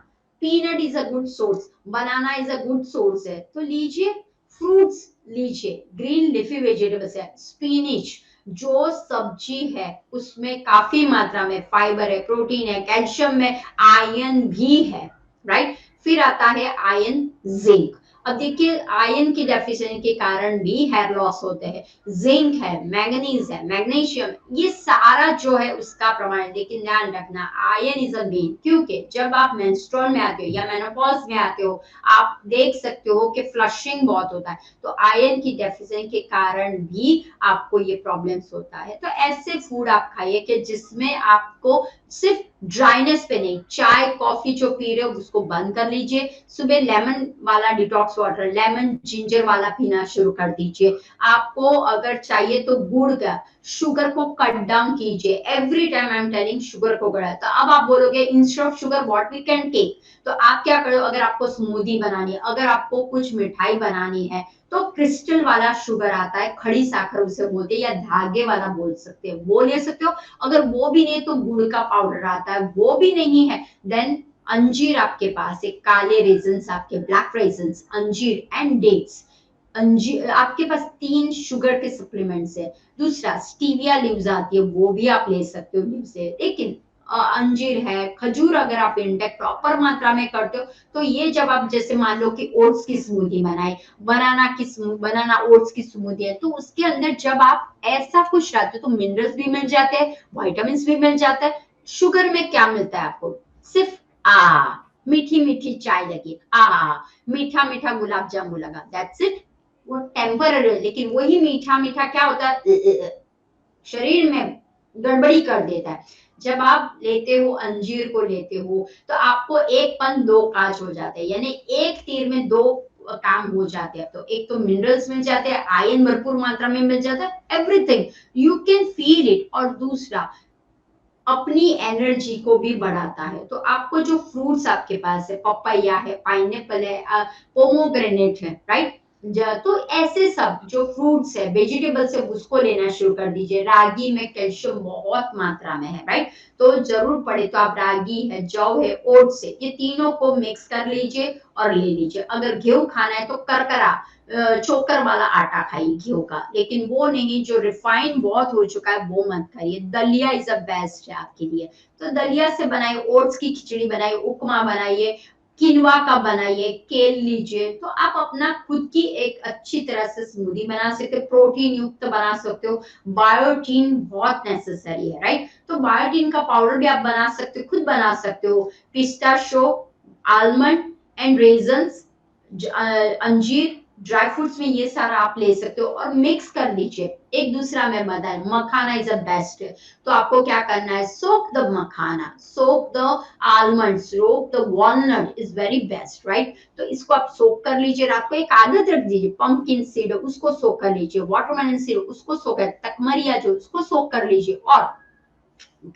Peanut is a good source, banana is a good source है, तो लीजिए। फ्रूट्स लीजिए, ग्रीन लीफी वेजिटेबल्स है, स्पिनिच जो सब्जी है उसमें काफी मात्रा में फाइबर है, प्रोटीन है, कैल्शियम में आयरन भी है, राइट। फिर आता है आयरन, जिंक। अब देखिए, आयरन की डेफिशिएंसी के कारण भी हेयर लॉस होते हैं। जिंक है, मैंगनीज है, मैग्नीशियम, ये सारा जो है उसका प्रमाण। लेकिन ध्यान रखना, आयरन इज अ मेन, क्योंकि जब आप मेंस्ट्रुअल में आते हो या मेनोपॉज में आते हो, आप देख सकते हो कि फ्लशिंग बहुत होता है, तो आयरन की डेफिशिएंसी के कारण भी आपको ये प्रॉब्लम्स होता है। तो ऐसे फूड आप खाइए कि जिसमें आपको सिर्फ ड्राइनेस पे नहीं, चाय कॉफी जो पी रहे हो उसको बंद कर लीजिए। सुबह लेमन वाला डिटॉक्स वाटर, लेमन जिंजर वाला पीना शुरू कर दीजिए। आपको अगर चाहिए तो गुड़ का, शुगर को कट डाउन कीजिए। Every time I am telling sugar को कट। तो अब आप बोलोगे instead of sugar what we can take, तो आप क्या करो, अगर आपको स्मूदी बनानी है, अगर आपको कुछ मिठाई बनानी है, तो क्रिस्टल वाला शुगर आता है, खड़ी साखर उसे बोलते हैं, या धागे वाला बोल सकते हैं, वो ले सकते हो। अगर वो भी नहीं तो गुड़ का पाउडर आता है, वो भी नहीं है, देन अंजीर आपके पास है, काले रेजन्स आपके, ब्लैक रेजन्स, अंजीर एंड डेट्स। अंजीर आपके पास 3 शुगर के सप्लीमेंट्स है। दूसरा स्टीविया लीव्स आती है, वो भी आप ले सकते हो लीव से। लेकिन अंजीर है, खजूर अगर आप इंटेक प्रॉपर मात्रा में करते हो, तो ये जब आप जैसे मान लो कि ओट्स की स्मूदी बनाए, बनाना ओट्स की स्मूदी है, तो उसके अंदर जब आप ऐसा कुछ डालते हो तो मिनरल्स भी मिल जाते हैं, विटामिन भी मिल जाता है। शुगर में क्या मिलता है आपको? सिर्फ मीठी मीठी चाय लगी, मीठा मीठा गुलाब जामुन लगा, दैट्स इट। वो टेम्पररी है, लेकिन वही मीठा मीठा क्या होता है, शरीर में गड़बड़ी कर देता है। जब आप लेते हो, अंजीर को लेते हो, तो आपको एक पन दो काज हो जाते हैं, यानी एक तीर में दो काम हो जाते हैं। तो एक तो मिनरल्स मिल जाते हैं, आयरन भरपूर मात्रा में मिल जाता है, everything you can feel it. और दूसरा, अपनी एनर्जी को भी बढ़ाता है। तो आपको जो फ्रूट्स आपके पास है, पपाया है, पाइनएप्पल है, पोमोग्रेनेट है, राइट। तो ऐसे सब जो फ्रूट्स है, वेजिटेबल्स है, उसको लेना शुरू कर दीजिए। रागी में कैल्शियम बहुत मात्रा में है, राइट। तो जरूर पड़े तो आप रागी है, जौ है, ओट्स है, ये तीनों को मिक्स कर लीजिए और ले लीजिए। अगर गेहूं खाना है तो करकरा चोकर वाला आटा खाइए गेहूं का, लेकिन वो नहीं जो रिफाइंड बहुत हो चुका है वो मत खाइए। दलिया इज अ बेस्ट है आपके लिए, तो दलिया से बनाइए, ओट्स की खिचड़ी बनाइए, उपमा बनाइए, किनवा का बनाइए, केल लीजिए। तो आप अपना खुद की एक अच्छी तरह से स्मूदी बना सकते हो, प्रोटीन युक्त बना सकते हो। बायोटीन बहुत नेसेसरी है, राइट। तो बायोटीन का पाउडर भी आप बना सकते हो, खुद बना सकते हो। पिस्ताशो, आलमंड एंड रेजन्स, अंजीर, ड्राई फ्रूट्स में ये सारा आप ले सकते हो और मिक्स कर लीजिए। एक दूसरा में बताएं, मखाना इज अ बेस्ट। तो आपको क्या करना है, soak the makhana, soak the almond, soak the walnut is very best, right. तो इसको आप सोक कर लीजिए, रात को एक आदत रख दीजिए, पंपकिन सीड उसको सोक कर लीजिए, वाटरमेलन सीड उसको सोक कर, तकमरिया जो उसको सोक कर लीजिए और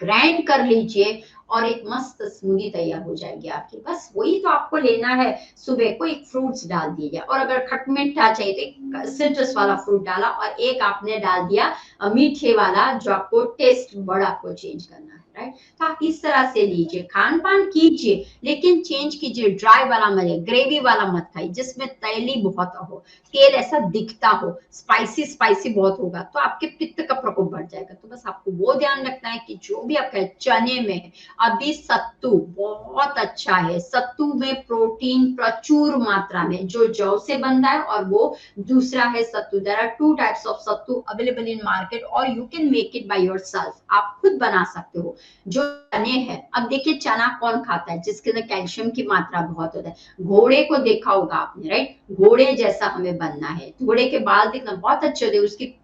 ग्राइंड कर लीजिए, और एक मस्त स्मूदी तैयार हो जाएगी आपकी। बस वही तो आपको लेना है। सुबह को एक फ्रूट्स डाल दीजिए, और अगर खट मीठा चाहिए तो एक सिट्रस वाला फ्रूट डाला, और एक आपने डाल दिया मीठे वाला, जो आपको टेस्ट बड़ा आपको चेंज करना है, राइट। तो आप इस तरह से लीजिए, खान पान कीजिए, लेकिन चेंज कीजिए। ड्राई वाला मत, ग्रेवी वाला मत खाइए जिसमें तैली बहुत हो, तेल ऐसा दिखता हो, स्पाइसी स्पाइसी बहुत होगा तो आपके पित्त का प्रकोप बढ़ जाएगा। तो बस आपको वो ध्यान रखना है कि जो भी आप खाए, चने में अभी सत्तू बहुत अच्छा है, सत्तू में प्रोटीन प्रचुर मात्रा में जो जौ से बनता है, और वो दूसरा है sattu. There are 2 types of sattu available in market, और you can make it by yourself, आप खुद बना सकते हो। जो चने हैं, अब देखिए चना कौन खाता है, जिसके अंदर कैल्शियम की मात्रा बहुत होता है। घोड़े को देखा होगा आपने, राइट, घोड़े जैसा हमें बनना है। घोड़े के बाल देखना बहुत अच्छे होते हैं, उसकी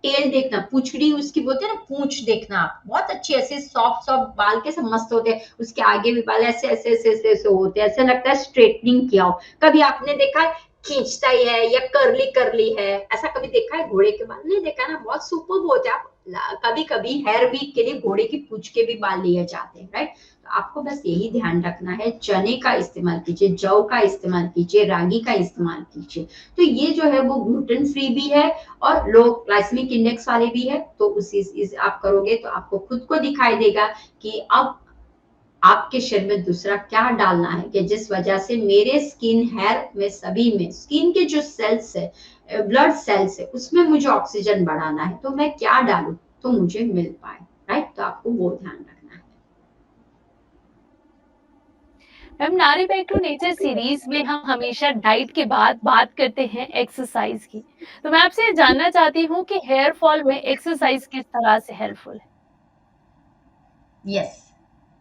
टेल देखना, पूंछड़ी उसकी बोलते हैं ना, पूंछ देखना आप, बहुत अच्छे ऐसे सॉफ्ट सॉफ्ट बाल कैसे मस्त होते हैं, उसके आगे भी बाल ऐसे ऐसे ऐसे ऐसे, ऐसे होते हैं, ऐसे लगता है स्ट्रेटनिंग किया हो। कभी आपने देखा है खींचता ही है या करली करली है, ऐसा कभी देखा है घोड़े के बाल? नहीं देखा ना, बहुत सुपर होते हैं। आप कभी कभी हेयर वीक के लिए घोड़े की पूंछ के भी बाल लिए जाते हैं, राइट? तो आपको बस यही ध्यान रखना है, चने का इस्तेमाल कीजिए, जौ का इस्तेमाल कीजिए, रागी का इस्तेमाल कीजिए। तो ये जो है वो ग्लूटेन फ्री भी है और लो ग्लाइसेमिक इंडेक्स वाले भी है। तो उसी आप करोगे तो आपको खुद को दिखाई देगा कि अब आपके शरीर में दूसरा क्या डालना है, कि जिस वजह से मेरे स्किन हेयर में सभी में स्किन के जो सेल्स है, ब्लड सेल्स है, उसमें मुझे ऑक्सीजन बढ़ाना है, तो मैं क्या डालूं तो मुझे मिल पाए, राइट? तो आपको वो ध्यान रखना है। मैम, नारी बैक टू नेचर सीरीज में हम हमेशा डाइट के बाद बात करते हैं एक्सरसाइज की। तो मैं आपसे ये जानना चाहती हूँ कि हेयर फॉल में एक्सरसाइज किस तरह से हेल्पफुल है? यस,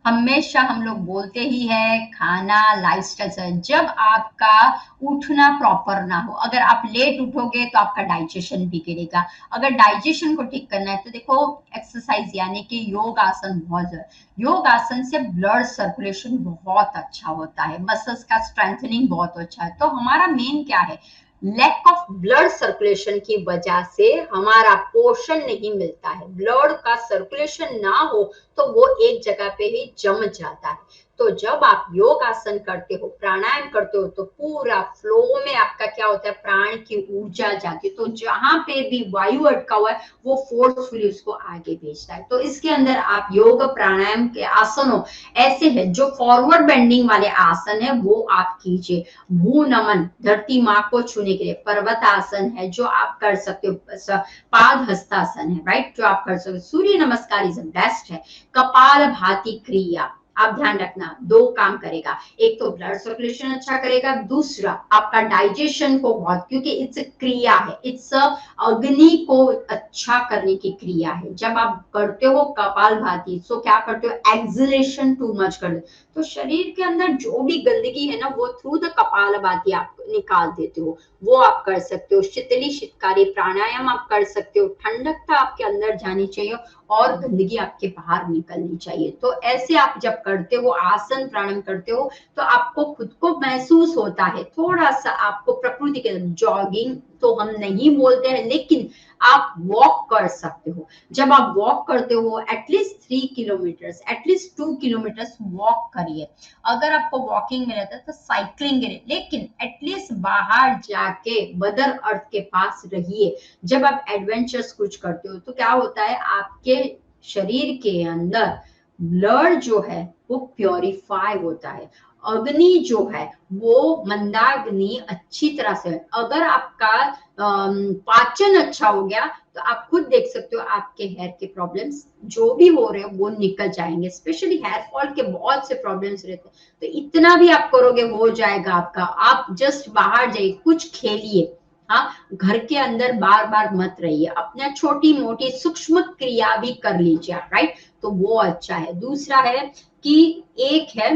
हमेशा हम लोग बोलते ही है खाना लाइफस्टाइल से, जब आपका उठना प्रॉपर ना हो, अगर आप लेट उठोगे तो आपका डाइजेशन बिगड़ेगा। अगर डाइजेशन को ठीक करना है तो देखो एक्सरसाइज यानी कि योग आसन बहुत जरूरी। योग आसन से ब्लड सर्कुलेशन बहुत अच्छा होता है, मसल्स का स्ट्रेंथनिंग बहुत अच्छा है। तो हमारा मेन क्या है, लैक ऑफ ब्लड सर्कुलेशन की वजह से हमारा पोषण नहीं मिलता है। ब्लड का सर्कुलेशन ना हो तो वो एक जगह पे ही जम जाता है। तो जब आप योग आसन करते हो, प्राणायाम करते हो, तो पूरा फ्लो में आपका क्या होता है, प्राण की ऊर्जा जाती है। तो जहां पे भी वायु अटका हुआ है वो फोर्सफुली उसको आगे भेजता है। तो इसके अंदर आप योग प्राणायाम के आसनों ऐसे है जो फॉरवर्ड बेंडिंग वाले आसन है वो आप कीजिए। भू नमन, धरती माँ को छूने के लिए पर्वत आसन है जो आप कर सकते हो, पाद हस्तासन है, राइट, जो आप कर सकते हो। सूर्य नमस्कार इज बेस्ट है। कपाल भाती क्रिया आप ध्यान रखना, दो काम करेगा, एक तो ब्लड सर्कुलेशन अच्छा करेगा, दूसरा आपका डाइजेशन को बहुत, क्योंकि इट्स क्रिया है, इट्स अग्नि को अच्छा करने की क्रिया है। जब आप करते हो कपाल भाती, तो क्या करते हो, एक्सलेशन टू मच कर दो, तो शरीर के अंदर जो भी गंदगी है ना वो थ्रू द कपाल भाती आप निकाल देते हो। वो आप कर सकते हो। शीतली शितकारी प्राणायाम आप कर सकते हो। ठंडकता आपके अंदर जानी चाहिए और गंदगी आपके बाहर निकलनी चाहिए। तो ऐसे आप जब करते हो, आसन प्राणायाम करते हो, तो आपको खुद को महसूस होता है, थोड़ा सा आपको प्रकृति के, जॉगिंग तो हम नहीं बोलते हैं लेकिन आप वॉक कर सकते हो। जब आप वॉक करते हो at least 3 kilometre, at least 2 kilometre walk करिए। अगर आपको वॉकिंग में रहता है तो साइकिलिंग करिए, लेकिन एटलीस्ट बाहर जाके मदर अर्थ के पास रहिए। जब आप एडवेंचर्स कुछ करते हो तो क्या होता है, आपके शरीर के अंदर ब्लड जो है वो प्योरीफाई होता है। अग्नि जो है वो मंदाग्नि अच्छी तरह से, अगर आपका पाचन अच्छा हो गया तो आप खुद देख सकते हो आपके हेयर के प्रॉब्लम्स जो भी हो रहे हैं वो निकल जाएंगे। स्पेशली हेयर फॉल के बहुत से प्रॉब्लम्स रहते हैं, तो इतना भी आप करोगे हो जाएगा आपका। आप जस्ट बाहर जाइए, कुछ खेलिए, हाँ, घर के अंदर बार बार मत रहिए, अपने छोटी मोटी सूक्ष्म क्रिया भी कर लीजिए, राइट? तो वो अच्छा है। दूसरा है कि एक है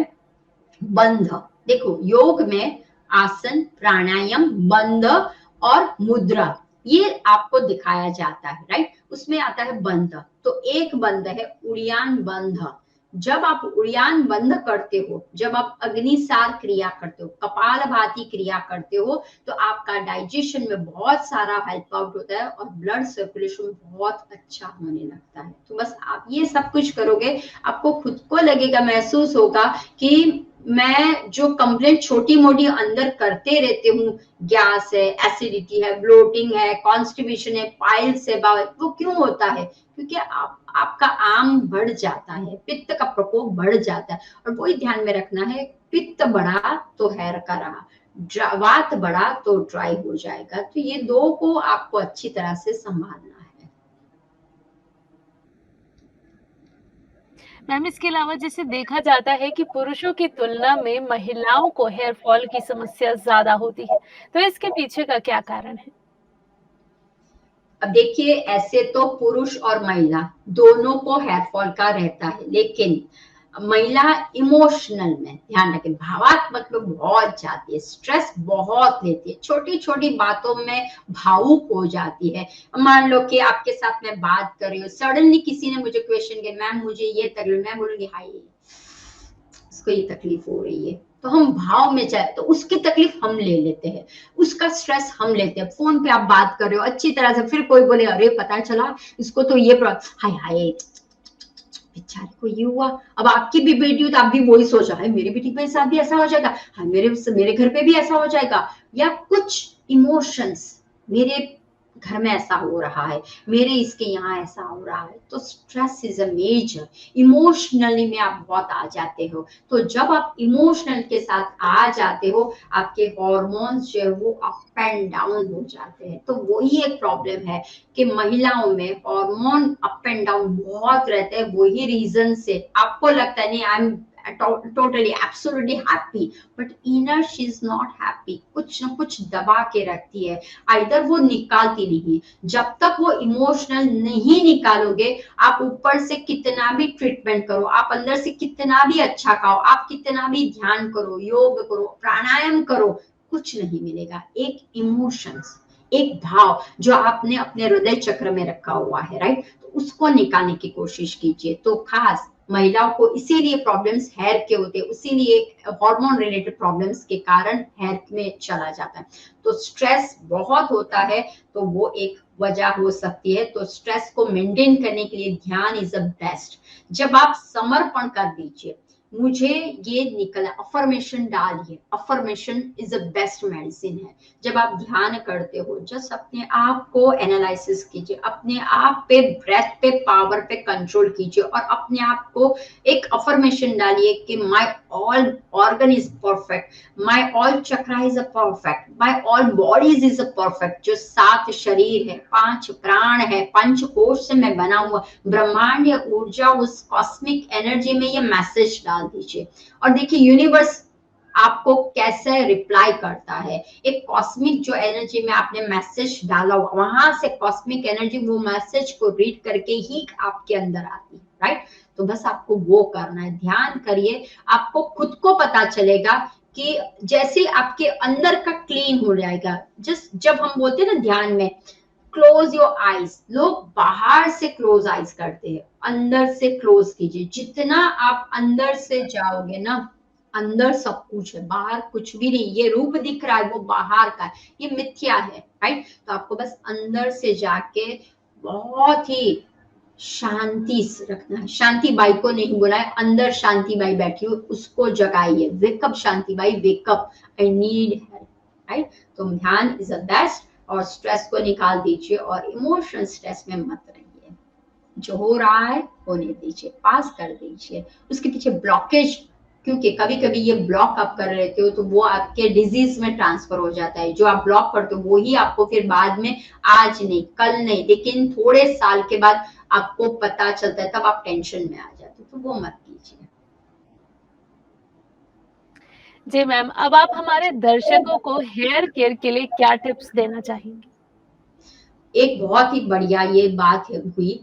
बंध। देखो योग में आसन प्राणायाम बंध और मुद्रा ये आपको दिखाया जाता है, राइट? उसमें आता है बंध। तो एक बंध है उड़ियान बंध। जब आप उड़ियान बंद करते हो, जब आप अग्निसार क्रिया करते हो, कपाल भाती क्रिया करते हो, तो आपका डाइजेशन में बहुत सारा हेल्प आउट होता है और ब्लड सर्कुलेशन बहुत अच्छा होने लगता है। तो बस आप ये सब कुछ करोगे, आपको खुद को लगेगा, महसूस होगा कि मैं जो कंप्लेंट छोटी मोटी अंदर करते रहती हूँ, गैस है, एसिडिटी है, ब्लोटिंग है, कॉन्स्टिपेशन है, पाइल्स है, वो क्यों होता है? क्योंकि आपका आम बढ़ जाता है, पित्त का प्रकोप बढ़ जाता है। और वही ध्यान में रखना है, पित्त बढ़ा तो हेयर का रहा, वात बढ़ा तो ड्राई हो जाएगा। तो ये दो को आपको अच्छी तरह से संभालना है। मैम, इसके अलावा जैसे देखा जाता है कि पुरुषों की तुलना में महिलाओं को हेयर फॉल की समस्या ज्यादा होती है, तो इसके पीछे का क्या कारण है? अब देखिए, ऐसे तो पुरुष और महिला दोनों को हेयर फॉल का रहता है, लेकिन महिला इमोशनल में ध्यान रखें, भावात्मक में बहुत जाती है, स्ट्रेस बहुत लेती है, छोटी छोटी बातों में भावुक हो जाती है। मान लो कि आपके साथ मैं बात कर रही हूँ, सडनली किसी ने मुझे क्वेश्चन किया, मैम मुझे ये तकलीफ, मैं बोलूंगी हाय उसको ये तकलीफ हो रही है, तो हम भाव में जाए तो उसकी तकलीफ हम ले लेते हैं, उसका स्ट्रेस हम लेते हैं। फोन पे आप बात कर रहे हो अच्छी तरह से, फिर कोई बोले अरे पता चला इसको तो ये हाय हाय बेचारे को ये हुआ। अब आपकी भी बेटी हो तो आप भी वही सोचा है मेरी बेटी के साथ भी ऐसा हो जाएगा, हाँ मेरे घर पे भी ऐसा हो जाएगा, या कुछ इमोशंस मेरे घर में ऐसा हो रहा है, मेरे इसके यहाँ ऐसा हो रहा है। तो stress is a major, emotionally में आप बहुत आ जाते हो। तो जब आप इमोशनल के साथ आ जाते हो, आपके हॉर्मोन्स जो है वो अप एंड डाउन हो जाते हैं। तो वही एक प्रॉब्लम है कि महिलाओं में हार्मोन अप एंड डाउन बहुत रहते हैं। वही रीजन से आपको लगता है नहीं I am totally absolutely happy, but inner she is not happy, कुछ ना कुछ दबा के रखती है, आइदर वो निकालती नहीं। जब तक वो इमोशनल नहीं निकालोगे, आप ऊपर से कितना भी ट्रीटमेंट करो, आप अंदर से कितना भी अच्छा खाओ, आप कितना भी ध्यान करो, योग करो, प्राणायाम करो, कुछ नहीं मिलेगा। एक इमोशंस, एक भाव जो आपने अपने हृदय चक्र में रखा हुआ है, राइट, तो उसको निकालने की कोशिश कीजिए। तो खास महिलाओं को इसीलिए प्रॉब्लम्स हेयर के होते हैं, इसीलिए हार्मोन रिलेटेड प्रॉब्लम्स के कारण हेयर में चला जाता है। तो स्ट्रेस बहुत होता है, तो वो एक वजह हो सकती है। तो स्ट्रेस को मेंटेन करने के लिए ध्यान इज द बेस्ट। जब आप समर्पण कर दीजिए, मुझे ये निकला, अफर्मेशन डालिए, affirmation is the best medicine है। जब आप ध्यान करते हो, जस्ट अपने आप को एनालिसिस कीजिए, अपने आप पे ब्रेथ पे पावर पे कंट्रोल कीजिए और अपने आप को एक अफर्मेशन डालिए कि my all organ is perfect, my all chakra is a perfect, my all bodies is a perfect. जो 7 शरीर है, 5 प्राण है, पंच कोश से मैं बना हुआ ब्रह्मांड या ऊर्जा, उस कॉस्मिक एनर्जी में ये मैसेज डाल दीजिए और देखिए यूनिवर्स आपको कैसे रिप्लाई करता है। एक कॉस्मिक जो एनर्जी में आपने मैसेज डाला, वहां से कॉस्मिक एनर्जी वो मैसेज को रीड करके ही आपके अंदर आती है, राइट। तो बस आपको वो करना है, ध्यान करिए, आपको खुद को पता चलेगा कि जैसे आपके अंदर का क्लीन हो जाएगा। जस्ट जब हम बोलते हैं ना ध्यान में क्लोज योर आईज, लोग बाहर से क्लोज आईज करते हैं, अंदर से क्लोज कीजिए। जितना आप अंदर से जाओगे ना, अंदर सब कुछ है, बाहर कुछ भी नहीं। ये रूप दिख रहा है वो बाहर का है, ये मिथ्या है, राइट। तो आपको बस अंदर से जाके बहुत ही शांति से रखना है। शांति बाई को नहीं बोला है, अंदर शांति बाई बैठी हो, उसको जगाइए। वेकअप शांति बाई, wake up, I need help, right. तो ध्यान इज द बेस्ट और स्ट्रेस को निकाल दीजिए और इमोशनल स्ट्रेस में मत रहिए। जो हो रहा है होने दीजिए, पास कर दीजिए। उसके पीछे ब्लॉकेज, क्योंकि कभी कभी ये ब्लॉक आप कर लेते हो तो वो आपके डिजीज में ट्रांसफर हो जाता है। जो आप ब्लॉक करते हो वही आपको फिर बाद में, आज नहीं कल नहीं लेकिन थोड़े साल के बाद आपको पता चलता है, तब आप टेंशन में आ जाते हो। तो वो मत कीजिए। जी मैम, अब आप हमारे दर्शकों को हेयर केयर के लिए क्या टिप्स देना चाहेंगी? एक बहुत ही बढ़िया ये बात है हुई,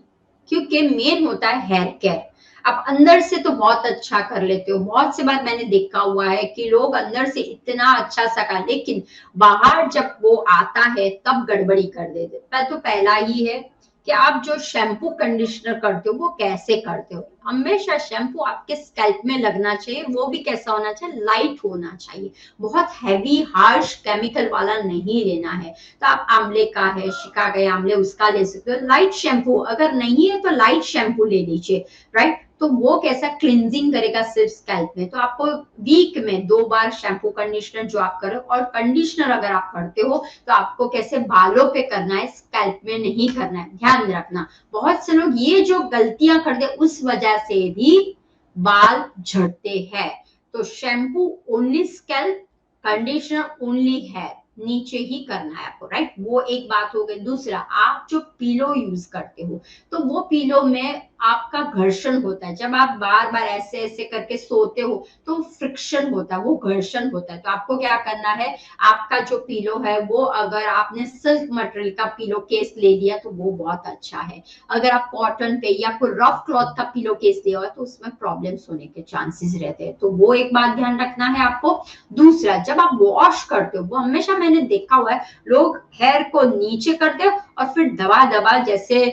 क्योंकि मेन होता है हेयर केयर। आप अंदर से तो बहुत अच्छा कर लेते हो, बहुत से बार मैंने देखा हुआ है कि लोग अंदर से इतना अच्छा सा कर, लेकिन बाहर जब वो आता है तब गड़बड़ी कर देते। तो पहला ही है कि आप जो शैम्पू कंडीशनर करते हो वो कैसे करते हो। हमेशा शैम्पू आपके स्कैल्प में लगना चाहिए, वो भी कैसा होना चाहिए, लाइट होना चाहिए, बहुत हैवी हार्श केमिकल वाला नहीं लेना है। तो आप आंवले का है, शिकागोई आंवले, उसका ले सकते हो। लाइट शैम्पू अगर नहीं है तो लाइट शैम्पू ले लीजिए, राइट। तो वो कैसा क्लिनजिंग करेगा सिर्फ स्कैल्प में। तो आपको वीक में 2 बार शैम्पू कंडीशनर जो आप करो, और कंडीशनर अगर आप करते हो तो आपको कैसे बालों पे करना है, स्कैल्प में नहीं करना है, ध्यान रखना। बहुत से लोग ये जो गलतियां करते उस वजह से भी बाल झड़ते हैं। तो shampoo only scalp, conditioner only hair, नीचे ही करना है आपको, राइट। वो एक बात हो गई। दूसरा, आप जो पीलो यूज करते हो तो वो पीलो में आपका घर्षण होता है। जब आप बार-बार ऐसे-ऐसे करके सोते हो, तो फ्रिक्शन होता है, वो घर्षण होता है। तो आपको क्या करना है, आपका जो पिलो है, वो अगर आपने सिल्क मटेरियल का पिलो केस ले लिया, तो वो बहुत अच्छा है। अगर आप कॉटन पे या कोई रफ क्लॉथ का पिलो केस लिया हो, तो उसमें प्रॉब्लम्स होने के चांसेस रहते हैं। तो वो एक बात ध्यान रखना है आपको। दूसरा, जब आप वॉश करते हो, वो हमेशा मैंने देखा हुआ है, लोग हेयर को नीचे करते हो और फिर दबा-दबा जैसे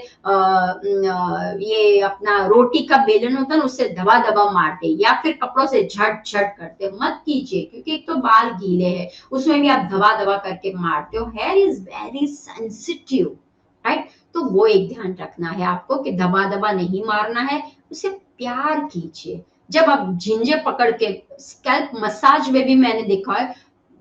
ये अपना रोटी का बेलन होता है ना, उससे दबा-दबा मारते या फिर कपड़ों से झट-झट करते। मत कीजिए, क्योंकि एक तो बाल गीले हैं, उसमें भी आप दबा-दबा करके मारते हो। Here is very sensitive, right? तो वो एक ध्यान रखना है आपको कि दबा-दबा नहीं मारना है, उसे प्यार कीजिए। जब आप झिंझे पकड़ के स्कैल्प मसाज में भी मैंने देखा है,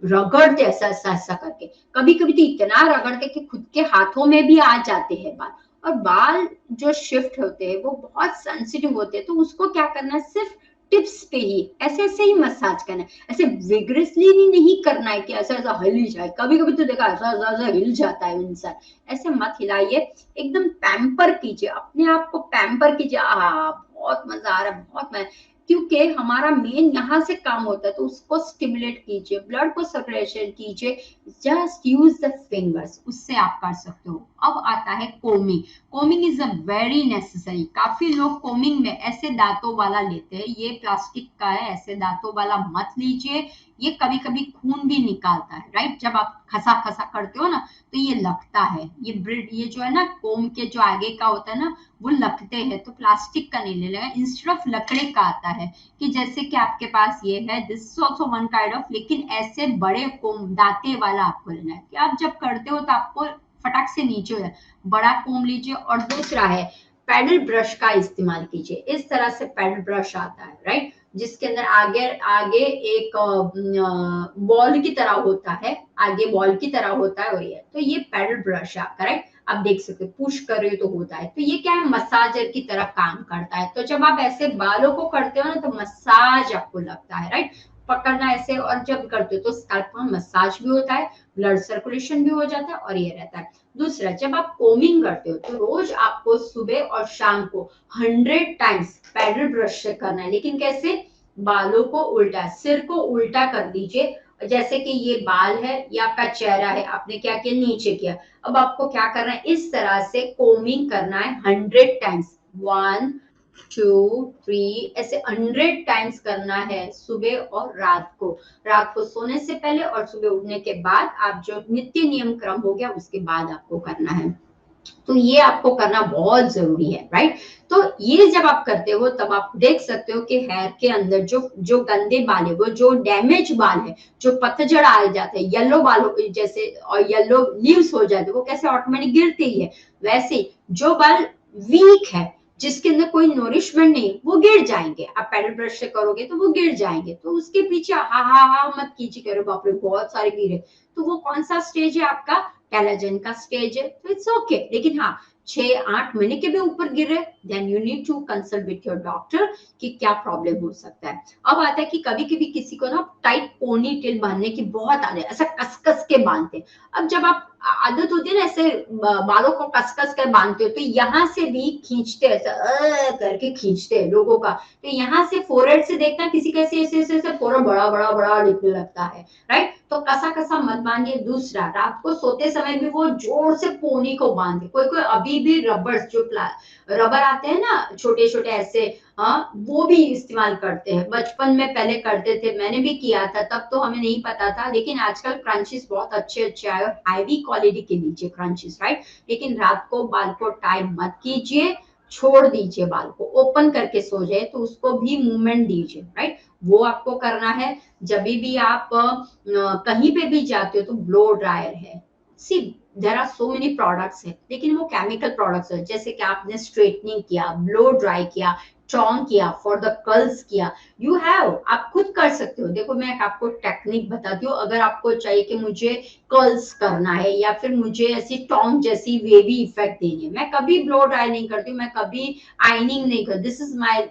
रगड़ते ऐसा-ऐसा करके। कभी-कभी तो इतना रगड़ते कि खुद के हाथों में भी आ जाते हैं बाल। और बाल जो शिफ्ट होते हैं, वो बहुत सेंसिटिव होते हैं, तो उसको क्या करना है, सिर्फ टिप्स पे ही ऐसे-ऐसे ही मसाज करना है। ऐसे विगरसली भी नहीं करना है कि ऐसा-ऐसा हिल ही जाए। कभी-कभी तो देखा ऐसा-ऐसा हिल जाता है इंसान। ऐसे मत हिलाइए, एकदम पैम्पर कीजिए, अपने आप को पैम्पर कीजिए। आहा! बहुत मज़ा आ रहा है, बहुत मैं क्योंकि हमारा मेन यहाँ से काम होता है, तो उसको स्टिमुलेट कीजिए, ब्लड को सर्कुलेशन कीजिए। जस्ट यूज द फिंगर्स, उससे आप कर सकते हो। अब आता है combing. Combing is a very necessary. काफी लोग कोमिंग में ऐसे दांतों वाला लेते हैं, ये प्लास्टिक का है, ऐसे दांतों वाला मत लीजिए। ये कभी कभी खून भी निकालता है, राइट? जब आप खसा खसा करते हो ना, तो ये लगता है, ये ब्रिड, ये जो है ना, कोम के जो आगे का होता है ना, वो लगते हैं। तो प्लास्टिक का नहीं ले लेगा, इंस्टेड ऑफ लकड़े का आता है, कि जैसे कि आपके पास ये है, this is also one kind of, लेकिन ऐसे बड़े कोम दांते वाला आपको लेना है, कि आप जब करते हो तो आपको फटाक से नीचे हो जाए। बड़ा कोम लीजिए। और दूसरा है, पैडल ब्रश का इस्तेमाल कीजिए। इस तरह से पैडल ब्रश आता है, राइट? जिसके अंदर आगे आगे एक बॉल की तरह होता है, आगे बॉल की तरह होता है, और ये तो ये पैडल ब्रश है आपका, राइट? आप देख सकते हो, पुश कर रहे हो तो होता है। तो ये क्या है, मसाजर की तरह काम करता है। तो जब आप ऐसे बालों को करते हो ना, तो मसाज आपको लगता है, राइट? पकड़ना ऐसे, और जब करते हो तो स्कैल्प में मसाज भी होता है, ब्लड सर्कुलेशन भी हो जाता है, और ये रहता है। दूसरा, जब आप कोमिंग करते हो, तो रोज आपको सुबह और शाम को 100 टाइम्स पैडल ब्रश से करना है। लेकिन कैसे? बालों को उल्टा, सिर को उल्टा कर दीजिए। जैसे कि ये बाल है, ये आपका चेहरा है, आपने क्या किया, नीचे किया। अब आपको क्या करना है, इस तरह से कोमिंग करना है 100 टाइम्स। 1 2 3 ऐसे 100 टाइम्स करना है, सुबह और रात को। रात को सोने से पहले और सुबह उठने के बाद, आप जो नित्य नियम क्रम हो गया, उसके बाद आपको करना है। तो ये आपको करना बहुत जरूरी है, राइट? तो ये जब आप करते हो, तब आप देख सकते हो कि हेयर के अंदर जो जो गंदे बाल है, वो जो डैमेज बाल है, जो पतझड़ आ जाते हैं, येलो बाल जैसे, और येलो लीव्स हो जाते हैं, वो कैसे ऑटोमेटिक गिरते ही है। वैसे जो बाल वीक है, जिसके अंदर कोई नोरिशमेंट नहीं, वो गिर जाएंगे। आप पैडल ब्रश से करोगे तो वो गिर जाएंगे। तो उसके पीछे हा हा हा मत कीजिए, करो बाप रे बहुत सारे गिरे। तो वो कौन सा स्टेज है आपका? कैलाजन का स्टेज है, तो इट्स ओके। लेकिन हाँ, 6-8 महीने के भी ऊपर गिर रहे, then you need to consult with your doctor कि क्या प्रॉब्लम हो सकता है। अब आता है कि कभी-कभी किसी को ना टाइट पोनी टेल बांधने की बहुत आदत है, ऐसा कस-कस के बांधते हैं। अब जब आप आदत होती है ना, ऐसे बालों को कस-कस कर बांधते हो, तो यहाँ से भी खींचते हैं, ऐसा करके खींचते हैं लोगों का। तो यहाँ से फोरहेड से देखना, किसी का ऐसे फोरहेड बड़ा-बड़ा दिखने लगता है, राइट? तो कसा-कसा मत बांधिए। दूसरा, रात को सोते समय भी वो जोर से पोनी को बांधे। कोई-कोई अभी भी रबर्स, जो रबर आते हैं ना, छोटे-छोटे ऐसे, हाँ, वो भी इस्तेमाल करते हैं। बचपन में पहले करते थे, मैंने भी किया था, तब तो हमें नहीं पता था। लेकिन आजकल क्रंचेस बहुत अच्छे-अच्छे आए, और हैवी क्वालिटी के लीजिए क्रंचेस, राइट? लेकिन रात को बाल को टाई मत कीजिए, छोड़ दीजिए बाल को, ओपन करके सो जाए, तो उसको भी मूवमेंट दीजिए, राइट? वो आपको करना है। जब भी आप कहीं पे भी जाते हो, तो ब्लो ड्रायर है। See, there are so many products है, लेकिन वो केमिकल प्रोडक्ट्स है। जैसे कि आपने स्ट्रेटनिंग किया, ब्लो ड्राई किया, टोंग किया, फॉर द कर्ल्स किया, यू हैव, आप खुद कर सकते हो। देखो, मैं आपको टेक्निक बताती हूँ। अगर आपको चाहिए कि मुझे कर्ल्स करना है, या फिर मुझे ऐसी टोंग जैसी वेवी इफेक्ट देनी है, मैं कभी ब्लो ड्राई नहीं करती हूँ, मैं कभी आइनिंग नहीं करती। This is my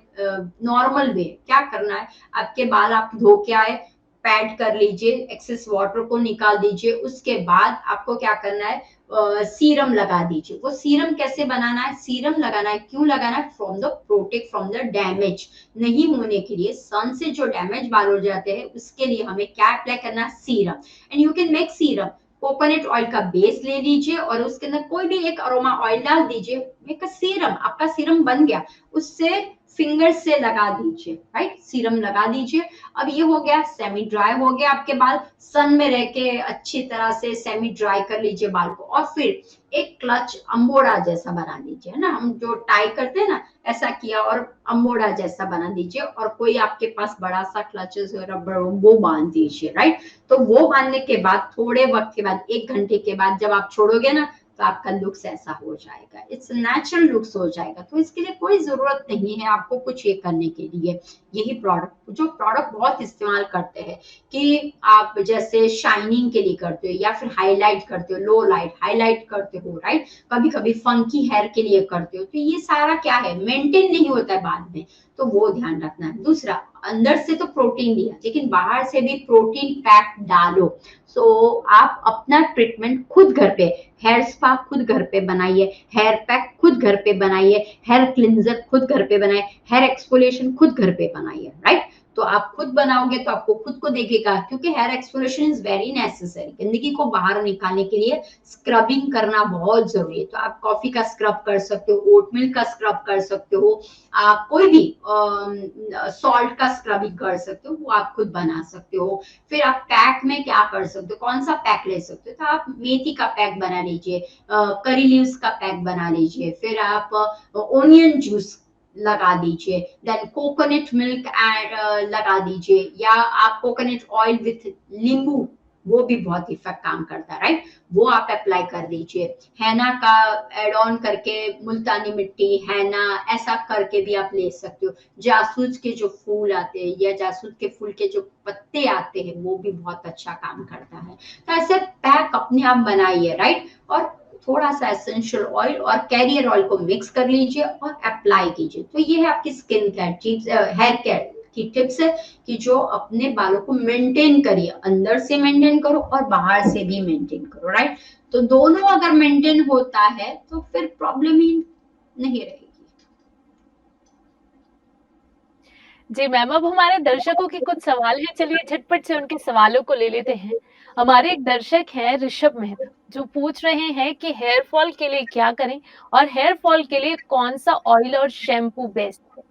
normal way. क्या करना है, आपके बाल आप धो के आए, पैड कर लीजिए, एक्सेस वाटर को निकाल दीजिए। उसके बाद आपको क्या करना है, सीरम लगा दीजिए। वो सीरम कैसे बनाना है, सीरम लगाना है, क्यों लगाना है, from the protect from the damage, नहीं होने के लिए, सन से जो डैमेज बाल हो जाते हैं उसके लिए हमें क्या अप्लाई करना है, serum. And you can make serum, coconut oil का बेस ले लीजिए और उसके अंदर कोई भी एक अरोमा ऑयल डाल दीजिए, मेक अ सीरम, आपका सीरम बन गया। उससे फिंगर से लगा दीजिए, राइट, सीरम लगा दीजिए। अब ये हो गया, सेमी ड्राई हो गया आपके बाल, सन में रह के अच्छी तरह से सेमी ड्राई कर लीजिए बाल को, और फिर एक क्लच अम्बोड़ा जैसा बना दीजिए, है ना, हम जो टाई करते हैं ना, ऐसा किया और अम्बोड़ा जैसा बना दीजिए, और कोई आपके पास बड़ा सा क्लचेस रबर वो बांध दीजिए, राइट। तो वो बांधने के बाद थोड़े वक्त के बाद, 1 घंटे के बाद जब आप छोड़ोगे ना, तो आपका लुक्स ऐसा हो जाएगा, इट्स नेचुरल लुक्स हो जाएगा। तो इसके लिए कोई जरूरत नहीं है आपको कुछ ये करने के लिए। यही प्रोडक्ट, जो प्रोडक्ट बहुत इस्तेमाल करते हैं कि आप जैसे शाइनिंग के लिए करते हो, या फिर हाईलाइट करते हो, लो लाइट हाईलाइट करते हो, राइट, कभी कभी फंकी हेयर के लिए करते हो, तो ये सारा क्या है, मेंटेन नहीं होता है बाद में, तो वो ध्यान रखना है। दूसरा, अंदर से तो प्रोटीन दिया, लेकिन बाहर से भी प्रोटीन पैक डालो। सो आप अपना ट्रीटमेंट खुद घर पे, हेयर स्पा खुद घर पे बनाइए, हेयर पैक खुद घर पे बनाइए, हेयर क्लिनजर खुद घर पे बनाइए, हेयर एक्सफोलिएशन खुद घर पे बनाइए, राइट। तो आप खुद बनाओगे तो आपको खुद को देखेगा, क्योंकि hair exfoliation is very necessary, गंदगी को बाहर निकालने के लिए स्क्रबिंग करना बहुत जरूरी है। तो आप कॉफी का स्क्रब कर सकते हो, ओट मिल्क का स्क्रब कर सकते हो, आप कोई भी सॉल्ट का स्क्रबिंग कर सकते हो, वो आप खुद बना सकते हो। फिर आप पैक में क्या कर सकते हो, कौन सा पैक ले सकते हो, तो आप मेथी का पैक बना लीजिए, करी लीव्स का पैक बना लीजिए, फिर आप ओनियन जूस लगा दीजिए, देन कोकोनट मिल्क लगा दीजिए, या आप कोकोनट ऑयल विथ नींबू, वो भी बहुत इफेक्ट काम करता है, राइट, वो आप अप्लाई कर दीजिए। हैना का एड ऑन करके, मुल्तानी मिट्टी, हैना, ऐसा करके भी आप ले सकते हो। जासूद के जो फूल आते हैं, या जासूद के फूल के जो पत्ते आते हैं, वो भी बहुत अच्छा काम करता है। तो ऐसे पैक अपने आप बनाइए, राइट, और थोड़ा सा एसेंशियल ऑयल और कैरियर ऑयल को मिक्स कर लीजिए और अप्लाई कीजिए। तो ये है आपकी skin care tips, hair care की टिप्स है, कि जो अपने बालों को मेंटेन करिए, अंदर से मेंटेन करो और बाहर से भी मेंटेन करो, राइट। तो दोनों अगर मेंटेन होता है तो फिर प्रॉब्लम ही नहीं रहेगी। जी मैम, अब हमारे दर्शकों के कुछ सवाल हैं, चलिए झटपट से उनके सवालों को ले लेते हैं। हमारे एक दर्शक हैं ऋषभ मेहता, जो पूछ रहे हैं कि हेयर फॉल के लिए क्या करें और हेयर फॉल के लिए कौन सा ऑयल और शैम्पू बेस्ट है?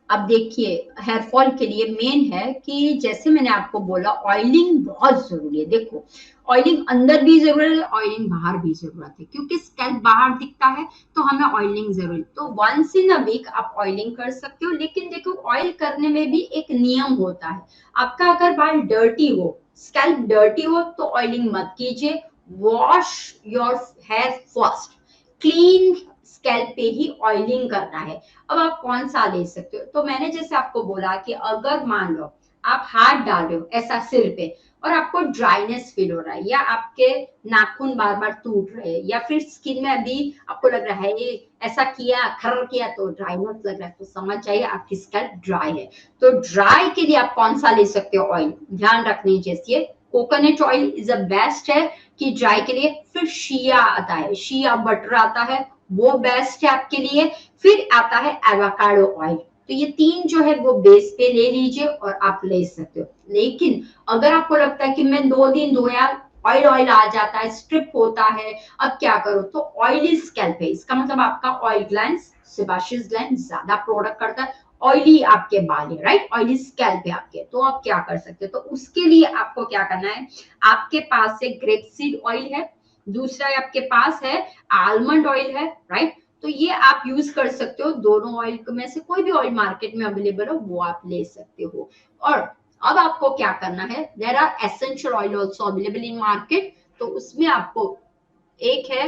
अब देखिए, हेयर फॉल के लिए मेन है कि जैसे मैंने आपको बोला, ऑयलिंग बहुत जरूरी है। देखो, ऑयलिंग अंदर भी जरूरत है, ऑयलिंग बाहर भी जरूरत है, क्योंकि स्कैल्प बाहर दिखता है तो हमें ऑयलिंग जरूरी। तो वंस इन अ वीक आप ऑयलिंग कर सकते हो, लेकिन देखो ऑयल करने में भी एक नियम होता है। आपका अगर बाल डर्टी हो, स्कैल्प डर्टी हो, तो ऑयलिंग मत कीजिए। Wash your hair first, clean scalp पे ही ऑयलिंग करना है। अब आप कौन सा ले सकते हो, तो मैंने जैसे आपको बोला कि अगर मान लो आप हाथ डाल रहे हो ऐसा सिर पे, और आपको ड्राइनेस फील हो रहा है, या आपके नाखून बार बार टूट रहे हैं, या फिर स्किन में अभी आपको लग रहा है ये ऐसा किया, खर किया तो ड्राइनेस लग रहा है, तो समझ जाइए आपकी स्कैल्प ड्राई है। तो ड्राई के लिए आप कौन सा ले सकते हो ऑयल, ध्यान रखने जैसे coconut oil is the best है कि ड्राई के लिए। फिर शिया आता है, शिया बटर आता है, वो बेस्ट है आपके लिए। फिर आता है एवोकाडो ऑयल। तो ये तीन जो है वो बेस पे ले लीजिए और आप ले सकते हो। लेकिन अगर आपको लगता है कि मैं 2 दिन धोया, ऑयल ऑयल आ जाता है, स्ट्रिप होता है, अब क्या करो, तो ऑयली स्कैल्प है, इसका मतलब आपका ऑयल ग्लैंड, सेबाशियस ग्लैंड ज्यादा प्रोडक्ट करता है, ऑयली आपके बाल है, राइट, ऑयली स्कैल्प है आपके। तो आप क्या कर सकते हो, तो उसके लिए आपको क्या करना है, आपके पास से ग्रेप सीड ऑयल है, दूसरा आपके पास है आलमंड ऑयल है, राइट। तो ये आप यूज कर सकते हो, दोनों ऑयल में से कोई भी ऑयल मार्केट में अवेलेबल हो वो आप ले सकते हो। और अब आपको क्या करना है, there are essential oil also available in market. तो उसमें आपको एक है,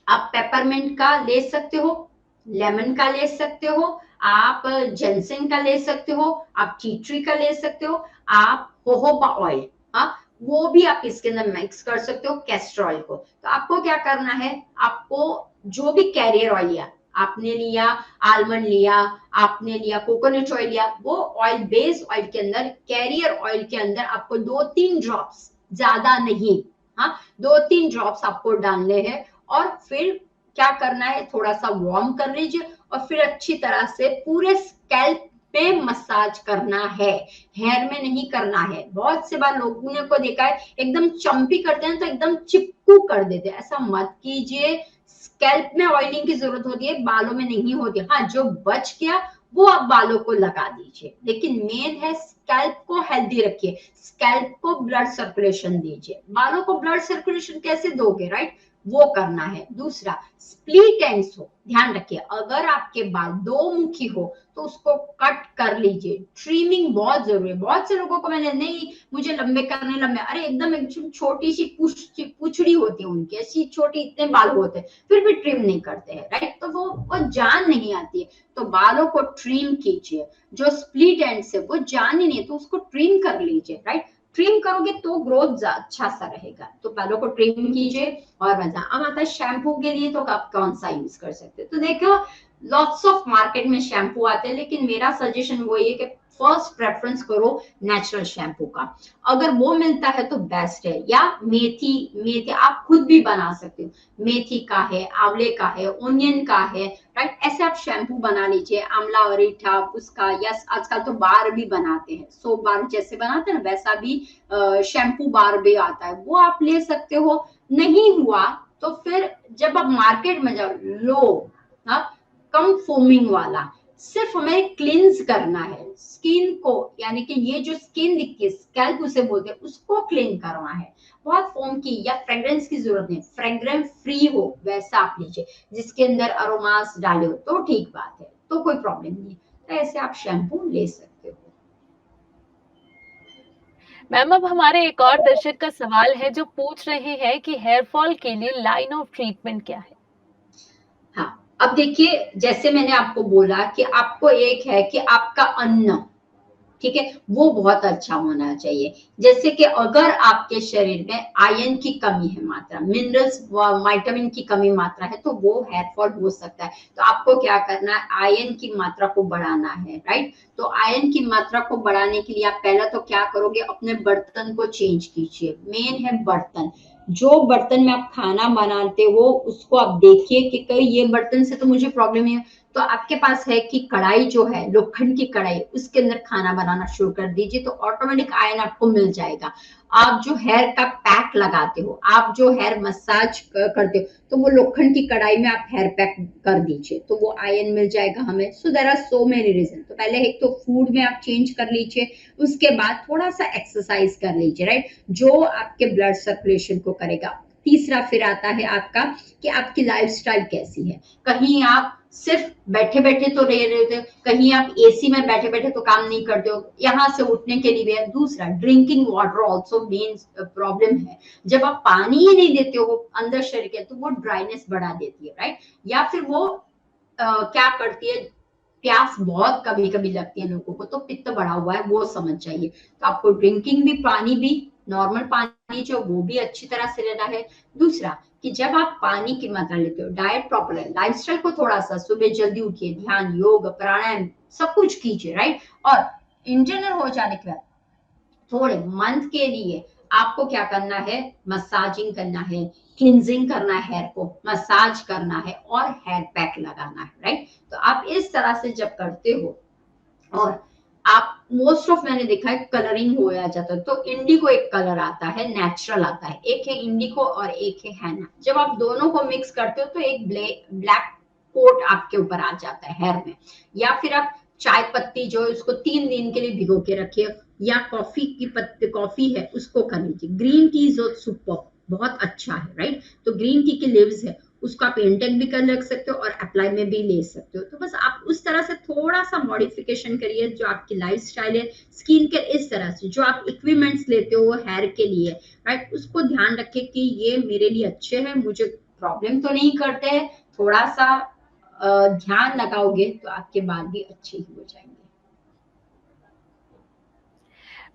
आप पेपरमिंट का ले सकते हो, लेमन का ले सकते हो, आप जेंसेन का ले सकते हो, आप टी ट्री का ले सकते हो, आप जोहोबा ऑयल, हाँ, वो भी आप इसके अंदर मिक्स कर सकते हो, कैस्टर ऑयल को। तो आपको क्या करना है, आपको जो भी कैरियर ऑयल लिया, आपने लिया आलमंड लिया, आपने लिया कोकोनट ऑयल लिया, वो ऑयल बेस्ड ऑयल के अंदर, कैरियर ऑयल के अंदर आपको 2-3 ड्रॉप्स, ज्यादा नहीं, हाँ, 2-3 ड्रॉप्स आपको डालने हैं और फिर क्या करना है, थोड़ा सा वार्म कर लीजिए और फिर अच्छी तरह से पूरे स्कैल्प पे मसाज करना है, हेयर में नहीं करना है। बहुत से बार लोगों ने को देखा है एकदम चंपी करते हैं तो एकदम चिपकू कर देते हैं, ऐसा मत कीजिए। स्कैल्प में ऑयलिंग की जरूरत होती है, बालों में नहीं होती। हाँ, जो बच गया वो आप बालों को लगा दीजिए, लेकिन मेन है स्कैल्प को हेल्दी रखिए, स्कैल्प को ब्लड सर्कुलेशन दीजिए। बालों को ब्लड सर्कुलेशन कैसे दोगे, राइट, वो करना है। दूसरा, स्प्लिट एंड्स हो, ध्यान रखिए, अगर आपके बाल दो मुखी हो तो उसको कट कर लीजिए। ट्रिमिंग बहुत जरूरी है। बहुत से लोगों को मैंने, नहीं मुझे लंबे करने, लंबे, अरे एकदम छोटी सी पूछड़ी होती है उनकी, ऐसी छोटी इतने बाल होते हैं, फिर भी ट्रिम नहीं करते हैं, राइट, तो वो जान नहीं आती है। तो बालों को ट्रिम कीजिए। जो स्प्लिट एंड्स है वो जान ही नहीं, तो उसको ट्रिम कर लीजिए, राइट। ट्रिम करोगे तो ग्रोथ अच्छा सा रहेगा। तो बालों को ट्रिम कीजिए और मजा। अब आता है शैम्पू के लिए, तो आप कौन सा यूज कर सकते हैं। तो देखो, लॉट्स ऑफ मार्केट में शैम्पू आते हैं, लेकिन मेरा सजेशन वही है कि फर्स्ट प्रेफरेंस करो नेचुरल शैम्पू का। अगर वो मिलता है तो बेस्ट है। या मेथी, मेथी आप खुद भी बना सकते हो, मेथी का है, आंवले का है, ओनियन का है, राइट, ऐसे आप शैम्पू बना लीजिए। आंवला और रीठा उसका, या आजकल तो बार भी बनाते हैं, सोप बार जैसे बनाते हैं ना, वैसा भी शैम्पू बार भी आता है, वो आप ले सकते हो। नहीं हुआ तो फिर जब आप मार्केट में जाओ, लो, हाँ, कम फोमिंग वाला, सिर्फ हमें क्लींस करना है स्किन को, यानी कि ये जो स्किन दिखती है, स्कैल्प उसे बोलते हैं, उसको क्लीन करना है। बहुत फोम की या फ्रेग्रेंस की जरूरत नहीं, फ्रेग्रेंस फ्री हो वैसा आप लीजिए, जिसके अंदर अरोमास डाले हो तो ठीक बात है, तो कोई प्रॉब्लम नहीं है। तो ऐसे आप शैम्पू ले सकते हो। मैम, अब हमारे एक और दर्शक का सवाल है जो पूछ रहे हैं कि हेयर फॉल के लिए लाइन ऑफ ट्रीटमेंट क्या है? हाँ, अब देखिए, जैसे मैंने आपको बोला कि आपको एक है कि आपका अन्न, ठीक है, वो बहुत अच्छा होना चाहिए। जैसे कि अगर आपके शरीर में आयरन की कमी है, मात्रा, मिनरल्स, विटामिन की कमी मात्रा है, तो वो हेयर फॉल हो सकता है। तो आपको क्या करना है, आयरन की मात्रा को बढ़ाना है, राइट। तो आयरन की मात्रा को बढ़ाने के लिए आप पहला तो क्या करोगे, अपने बर्तन को चेंज कीजिए। मेन है बर्तन, जो बर्तन में आप खाना बनाते हो उसको आप देखिए कि कहीं ये बर्तन से तो मुझे प्रॉब्लम है। तो आपके पास है कि कढ़ाई जो है, लोखंड की कढ़ाई, उसके अंदर खाना बनाना शुरू कर दीजिए, तो ऑटोमेटिक आयरन आपको मिल जाएगा। आप जो हेयर का पैक लगाते हो, आप जो हेयर मसाज करते हो, तो वो लोखंड की कढ़ाई में आप हेयर पैक कर दीजिए, तो वो आयरन मिल जाएगा हमें। So there are so many reason. तो पहले एक तो फूड में आप चेंज कर लीजिए, उसके बाद थोड़ा सा एक्सरसाइज कर लीजिए, राइट, जो आपके ब्लड सर्कुलेशन को करेगा। तीसरा फिर आता है आपका कि आपकी लाइफस्टाइल कैसी है। कहीं आप सिर्फ बैठे बैठे तो रह रहे थे, कहीं आप एसी में बैठे बैठे तो काम नहीं करते हो, यहाँ से उठने के लिए भी है। दूसरा, drinking water also main problem है। जब आप पानी ही नहीं देते हो अंदर शरीर के, तो वो ड्राइनेस बढ़ा देती है, राइट। या फिर वो क्या करती है, प्यास बहुत कभी कभी लगती है लोगों को, तो पित्त बढ़ा हुआ है, वो समझ जाइए। तो आपको ड्रिंकिंग भी, पानी भी, नॉर्मल पानी जो वो भी अच्छी तरह से लेना है। दूसरा कि जब आप पानी की मात्रा लेते हो, डाइट प्रॉपर है, लाइफस्टाइल को थोड़ा सा, सुबह जल्दी उठिए, ध्यान, योग, प्राणायाम सब कुछ कीजिए, राइट। और इंटरनल हो जाने के बाद थोड़े मंथ के लिए आपको क्या करना है, मसाजिंग करना है, क्लिनजिंग करना है, हेयर को मसाज करना है और हेयर पैक लगाना है, राइट। तो आप इस तरह से जब करते हो, और आप मोस्ट ऑफ, मैंने देखा है कलरिंग हो जाता है, तो इंडिगो एक कलर आता है, नेचुरल आता है, एक है इंडिगो और एक है हैना। जब आप दोनों को मिक्स करते हो तो एक ब्लैक कोट आपके ऊपर आ जाता है हेयर में। या फिर आप चाय पत्ती जो है उसको 3 दिन के लिए भिगो के रखिए, या कॉफी की पत्ती, कॉफी है उसको कर लीजिए। ग्रीन टी जो सुपर बहुत अच्छा है, राइट। तो ग्रीन टी की लीव्स है, उसको आप इंटेक भी कर लग सकते हो और अप्लाई में भी ले सकते हो। तो बस आप उस तरह से थोड़ा सा मॉडिफिकेशन करिए, जो आपकी लाइफस्टाइल है, स्किन के इस तरह से, जो आप इक्विपमेंट्स लेते हो हेयर के लिए, राइट, उसको ध्यान रखें कि ये मेरे लिए अच्छे हैं, मुझे प्रॉब्लम तो नहीं करते हैं। थोड़ा सा ध्यान लगाओगे तो आपके बाल भी अच्छे ही हो जाएंगे।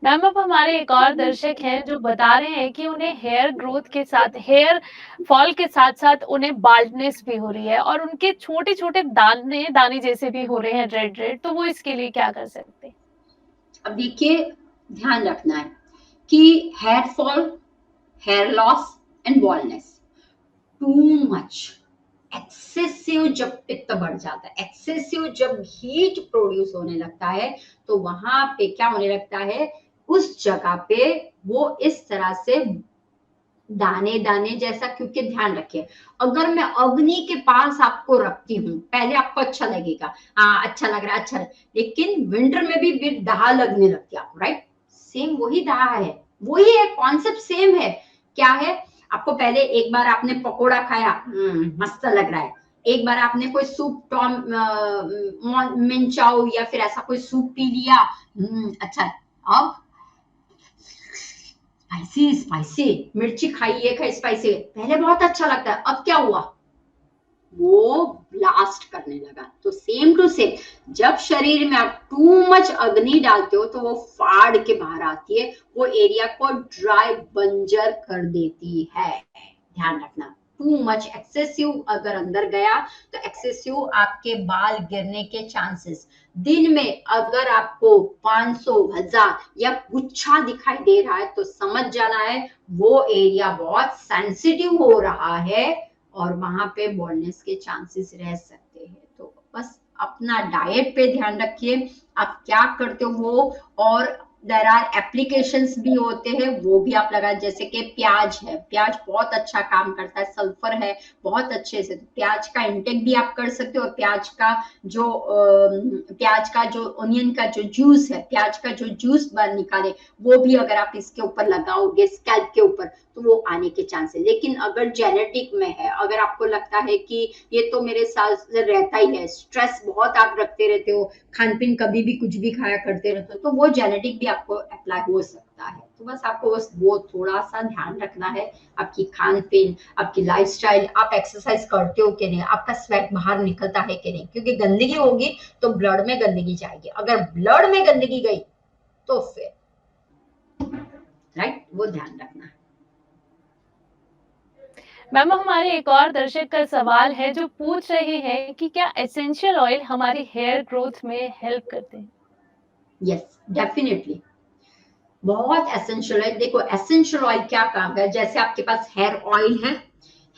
मैम, अब हमारे एक और दर्शक हैं जो बता रहे हैं कि उन्हें हेयर ग्रोथ के साथ, हेयर फॉल के साथ-साथ उन्हें बाल्डनेस भी हो रही है और उनके छोटे-छोटे दाने दाने जैसे भी हो रहे हैं, रेड रेड, तो वो इसके लिए क्या कर सकते हैं? अब देखिए, ध्यान रखना है कि hair fall, hair loss and baldness. Too much, excessive जब पित्त बढ़ जाता है, एक्सेसिव जब हीट प्रोड्यूस होने लगता है, तो वहां पे क्या होने लगता है, उस जगह पे वो इस तरह से दाने दाने जैसा, क्योंकि ध्यान रखिए, अगर मैं अग्नि के पास आपको रखती हूँ, पहले आपको अच्छा लगेगा, हाँ अच्छा लग रहा है, अच्छा लेकिन विंटर में भी फिर दाह लगने लगती है आपको, राइट? सेम वही दाह है, वही है, कॉन्सेप्ट सेम है। क्या है, आपको पहले एक बार आपने पकोड़ा खाया, मस्त लग रहा है, एक बार आपने कोई सूप, टॉम मिनचाओ या फिर ऐसा कोई सूप पी लिया, अच्छा, अब स्पाइसी स्पाइसी मिर्ची खाई, ये खाई स्पाइसी, पहले बहुत अच्छा लगता है, अब क्या हुआ, वो ब्लास्ट करने लगा। तो सेम टू सेम, जब शरीर में आप टू मच अग्नि डालते हो तो वो फाड़ के बाहर आती है, वो एरिया को ड्राई बंजर कर देती है। ध्यान रखना, टू मच एक्सेसिव अगर अंदर गया तो एक्सेसिव आपके बाल गिरने के चांसेस, दिन में अगर आपको 500, 1000 या गुच्छा दिखाई दे रहा है तो समझ जाना है वो एरिया बहुत सेंसिटिव हो रहा है और वहां पे बॉल्डनेस के चांसेस रह सकते हैं। तो बस अपना डाइट पे ध्यान रखिए, आप क्या करते हो वो, और देर आर एप्लीकेशंस भी होते हैं, वो भी आप लगा, जैसे कि प्याज है, प्याज बहुत अच्छा काम करता है, सल्फर है बहुत अच्छे से, तो प्याज का इंटेक भी आप कर सकते हो। प्याज का जो ऑनियन का जो जूस है, प्याज का जो जूस बाहर निकाले, वो भी अगर आप इसके ऊपर लगाओगे स्कैल्प के ऊपर तो वो आने के चांस है। लेकिन अगर जेनेटिक में है, अगर आपको लगता है कि ये तो मेरे साथ रहता ही है, स्ट्रेस बहुत आप रखते रहते हो, खान पीन कभी भी कुछ भी खाया करते रहते हो, तो वो जेनेटिक भी आपको अप्लाई हो सकता है। तो बस आपको बस वो थोड़ा सा ध्यान रखना है, आपकी खान पीन, आपकी लाइफस्टाइल, आप एक्सरसाइज करते हो कि नहीं, आपका स्वेट बाहर निकलता है कि नहीं, क्योंकि गंदगी होगी तो ब्लड में गंदगी जाएगी, अगर ब्लड में गंदगी गई तो फिर राइट, वो ध्यान रखना है। मैम हमारे एक और दर्शक का सवाल है जो पूछ रहे हैं कि क्या एसेंशियल ऑयल हमारी हेयर ग्रोथ में हेल्प करते हैं? यस, डेफिनेटली बहुत एसेंशियल है। देखो एसेंशियल ऑयल क्या काम है, जैसे आपके पास हेयर ऑयल है,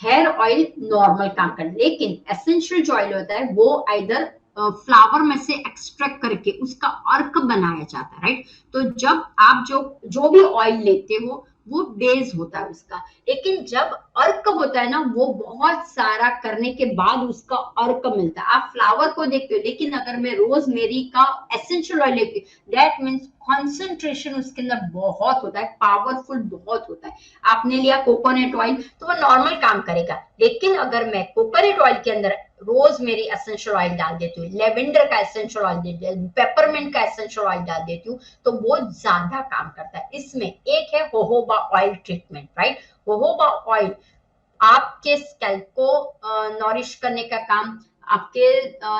हेयर ऑयल नॉर्मल काम कर, लेकिन एसेंशियल जो ऑयल होता है वो आइदर फ्लावर में से एक्सट्रैक्ट करके उसका अर्क बनाया जाता है, राइट? तो जब आप जो जो भी ऑयल लेते हो वो बेस होता है उसका, लेकिन जब अर्क होता है ना, वो बहुत सारा करने के बाद उसका अर्क मिलता है। आप फ्लावर को देखते हो, लेकिन अगर मैं रोज मेरी का एसेंशियल ऑयल लेती हूँ, दैट मीन्स कॉन्सेंट्रेशन उसके अंदर बहुत होता है, पावरफुल बहुत होता है। आपने लिया कोकोनट ऑयल तो वो नॉर्मल काम करेगा, लेकिन अगर मैं कोकोनट ऑयल के अंदर रोज मेरी एसेंशियल ऑयल डाल देती हूँ, लेवेंडर का एसेंशियल ऑयल दे देती हूँ, पेपरमिंट का एसेंशियल ऑयल डाल देती हूँ, तो वो ज्यादा काम करता है। इसमें एक है जोहोबा ऑयल ट्रीटमेंट, राइट? जोहोबा ऑयल आपके स्कैल्प को नॉरिश करने का काम, आपके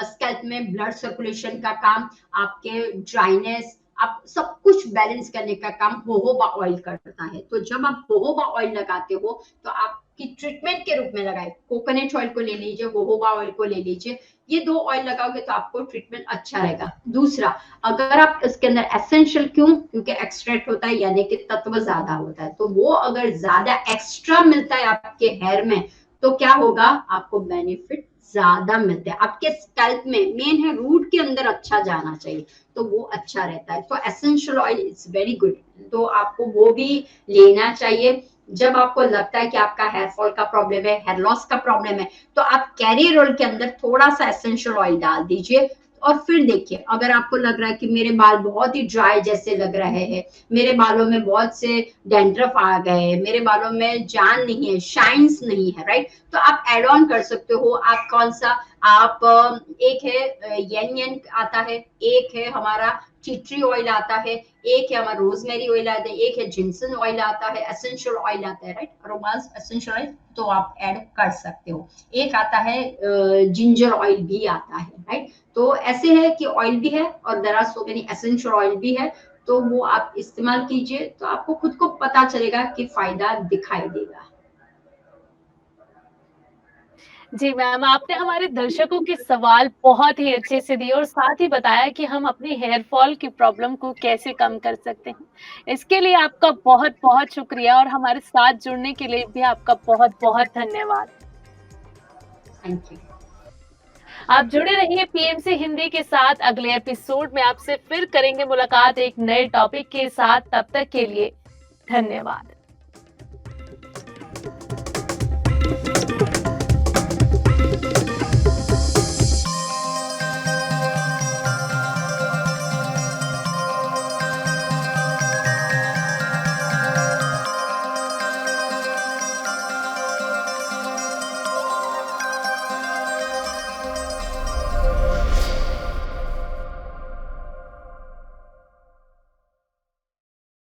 स्कैल्प में ब्लड सर्कुलेशन का काम, आपके ड्राइनेस, आप सब कुछ बैलेंस करने का काम जोहोबा ऑयल करता है। तो जब आप जोहोबा ऑयल लगाते हो तो आपकी ट्रीटमेंट के रूप में लगाए, कोकोनट ऑयल को ले लीजिए, जोहोबा ऑयल को ले लीजिए, ये दो ऑयल लगाओगे तो आपको ट्रीटमेंट अच्छा रहेगा। दूसरा, अगर आप इसके अंदर एसेंशियल, क्यों? क्योंकि एक्सट्रैक्ट होता है यानी कि तत्व ज्यादा होता है, तो वो अगर ज्यादा एक्स्ट्रा मिलता है आपके हेयर में तो क्या होगा, आपको बेनिफिट ज्यादा मिलते हैं। आपके स्कैल्प में मेन है रूट के अंदर अच्छा जाना चाहिए, तो वो अच्छा रहता है। तो essential oil is very good, तो आपको वो भी लेना चाहिए। जब आपको लगता है कि आपका हेयर फॉल का प्रॉब्लम है, हेयर लॉस का प्रॉब्लम है, तो आप कैरियर ऑयल के अंदर थोड़ा सा एसेंशियल ऑयल डाल दीजिए, और फिर देखिए अगर आपको लग रहा है कि मेरे बाल बहुत ही ड्राई जैसे लग रहे हैं, मेरे बालों में बहुत से डैंड्रफ आ गए, मेरे बालों में जान नहीं है, शाइन्स नहीं है, राइट? तो आप एड ऑन कर सकते हो। आप कौन सा, आप एक है येन येन आता है, एक है हमारा टी ट्री ऑयल आता है, एक है हमारा रोजमेरी ऑयल आता है, एक है जिनसन ऑयल आता है, एसेंशियल ऑयल आता है, राइट? अरोमास एसेंशियल ऑयल तो आप ऐड कर सकते हो। एक आता है जिंजर ऑयल भी आता है, राइट? तो ऐसे है कि ऑयल भी है और there are so many essential oil भी है, तो वो आप इस्तेमाल कीजिए तो आपको खुद को पता चलेगा कि फायदा दिखाई देगा। जी मैम, आपने हमारे दर्शकों के सवाल बहुत ही अच्छे से दिए और साथ ही बताया कि हम अपनी हेयर फॉल की प्रॉब्लम को कैसे कम कर सकते हैं। इसके लिए आपका बहुत-बहुत शुक्रिया और हमारे साथ जुड़ने के लिए भी आपका बहुत-बहुत धन्यवाद। Thank you. आप जुड़े रहिए पीएमसी हिंदी के साथ, अगले एपिसोड में आपसे फिर करेंगे मुलाकात एक नए टॉपिक के साथ, तब तक के लिए धन्यवाद।